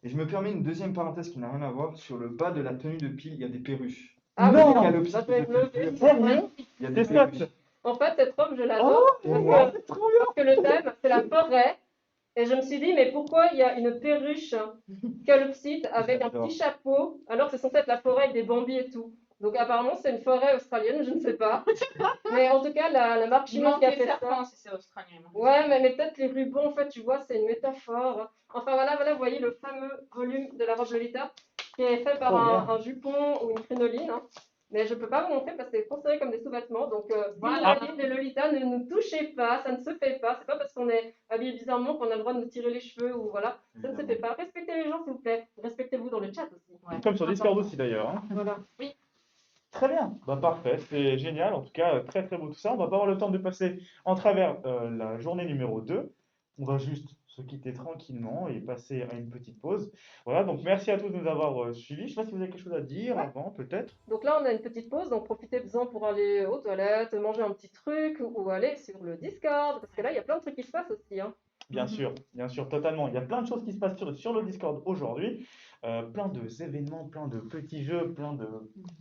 Et je me permets une deuxième parenthèse qui n'a rien à voir. Sur le bas de la tenue de pile, il y a des perruches. Ah Non, oui, Calopsite ça peut être de le culture. Sérieux? Il y a des C'est ça. perruches. En fait, cette robe, je l'adore. Oh, parce c'est trop bien. que le thème, c'est la forêt. Et je me suis dit, mais pourquoi il y a une perruche calopsite avec un J'adore. petit chapeau, alors que c'est censé être la forêt avec des bambis et tout. Donc apparemment, c'est une forêt australienne, je ne sais pas. Mais en tout cas, la marque Il chinoise manque qui a les fait ça. serpents si c'est australien. Ouais, mais peut-être les rubans, en fait, tu vois, c'est une métaphore. Enfin voilà, vous voyez le fameux volume de la robe Lolita, qui est fait par Trop bien. un jupon ou une crinoline, hein. Mais je peux pas vous montrer parce que c'est considéré comme des sous-vêtements. Donc, si Voilà. vous voyez des Lolitas, ne nous touchez pas, ça ne se fait pas. C'est pas parce qu'on est habillé bizarrement qu'on a le droit de nous tirer les cheveux ou voilà. Ça ne se fait pas. Respectez les gens, s'il vous plaît. Respectez-vous dans le chat aussi. Ouais. Comme sur Discord aussi d'ailleurs. Hein. Voilà. Très bien, bah, parfait, c'est génial, en tout cas très très beau tout ça. On va pas avoir le temps de passer en travers la journée numéro 2. On va juste se quitter tranquillement et passer à une petite pause. Voilà, donc merci à tous de nous avoir suivis. Je sais pas si vous avez quelque chose à dire avant, peut-être. Donc là, on a une petite pause, donc profitez-en pour aller aux toilettes, manger un petit truc ou aller sur le Discord, parce que là, il y a plein de trucs qui se passent aussi, hein. Bien sûr, totalement. Il y a plein de choses qui se passent sur le Discord aujourd'hui. Plein d'événements, plein de petits jeux,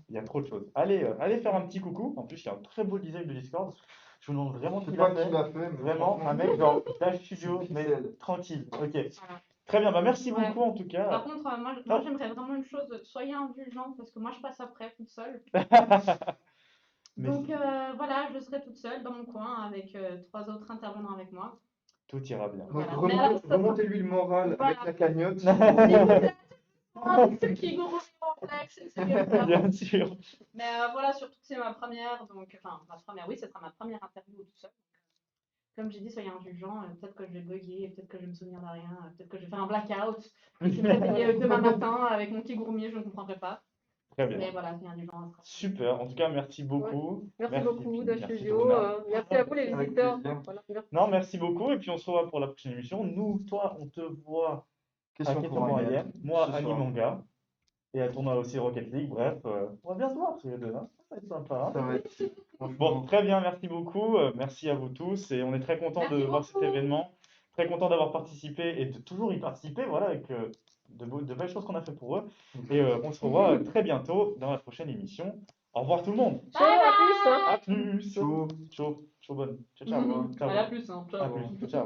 il y a trop de choses. Allez faire un petit coucou. En plus, il y a un très beau design de Discord. Je vous demande vraiment Je sais qui pas l'a qui fait. l'a fait, mais Vraiment, franchement, un mec genre Dash Studio, c'est mais pixel. tranquille. Ok. Voilà. Très bien, bah merci Ouais. beaucoup en tout cas. Par contre, moi j'aimerais vraiment une chose, soyez indulgents parce que moi je passe après toute seule. Mais Donc voilà, je serai toute seule dans mon coin avec 3 autres intervenants avec moi. tout ira bien. Donc Voilà. Mais alors, ça- remontez-lui le moral Voilà. avec la cagnotte. S'il vous plaît, ceux qui gourou en flex, c'est bien ça. Bien sûr. Mais voilà, surtout que c'est ma première, donc enfin ma première, oui, ce sera ma première interview tout seul. Comme j'ai dit, soyez indulgents, peut-être que je vais bugger, peut-être que je vais me souvenir de rien, peut-être que je vais faire un blackout, et que je vais me réveiller demain matin avec mon petit gourmier, je ne comprendrai pas. Très bien. Mais voilà, rien du genre. Super. En tout cas, merci beaucoup. Merci beaucoup Pim, de merci studio. Bruna. Merci à vous les Avec visiteurs. plaisir. Voilà, merci. Non, merci beaucoup. Et puis, on se revoit pour la prochaine émission. Nous, toi, on te voit à Question Question pour pour Ariel. moi, Ce à soir. Manga. Et à tournoi aussi Rocket League. Bref, on va bien se voir tous les deux. Hein. Ça va être sympa. Hein. Ça va être Bon, franchement. très bien, merci beaucoup. Merci à vous tous. Et on est très content de Merci voir cet beaucoup. événement. Très content d'avoir participé et de toujours y participer. Voilà, avec de belles choses qu'on a fait pour eux. Et on se revoit très bientôt dans la prochaine émission. Au revoir tout le monde. Ciao, à plus. Hein. À plus. Ciao. Ciao. Ciao, bonne. Ciao, ciao. Ciao. À la plus. Hein. Ciao. À plus. Ciao.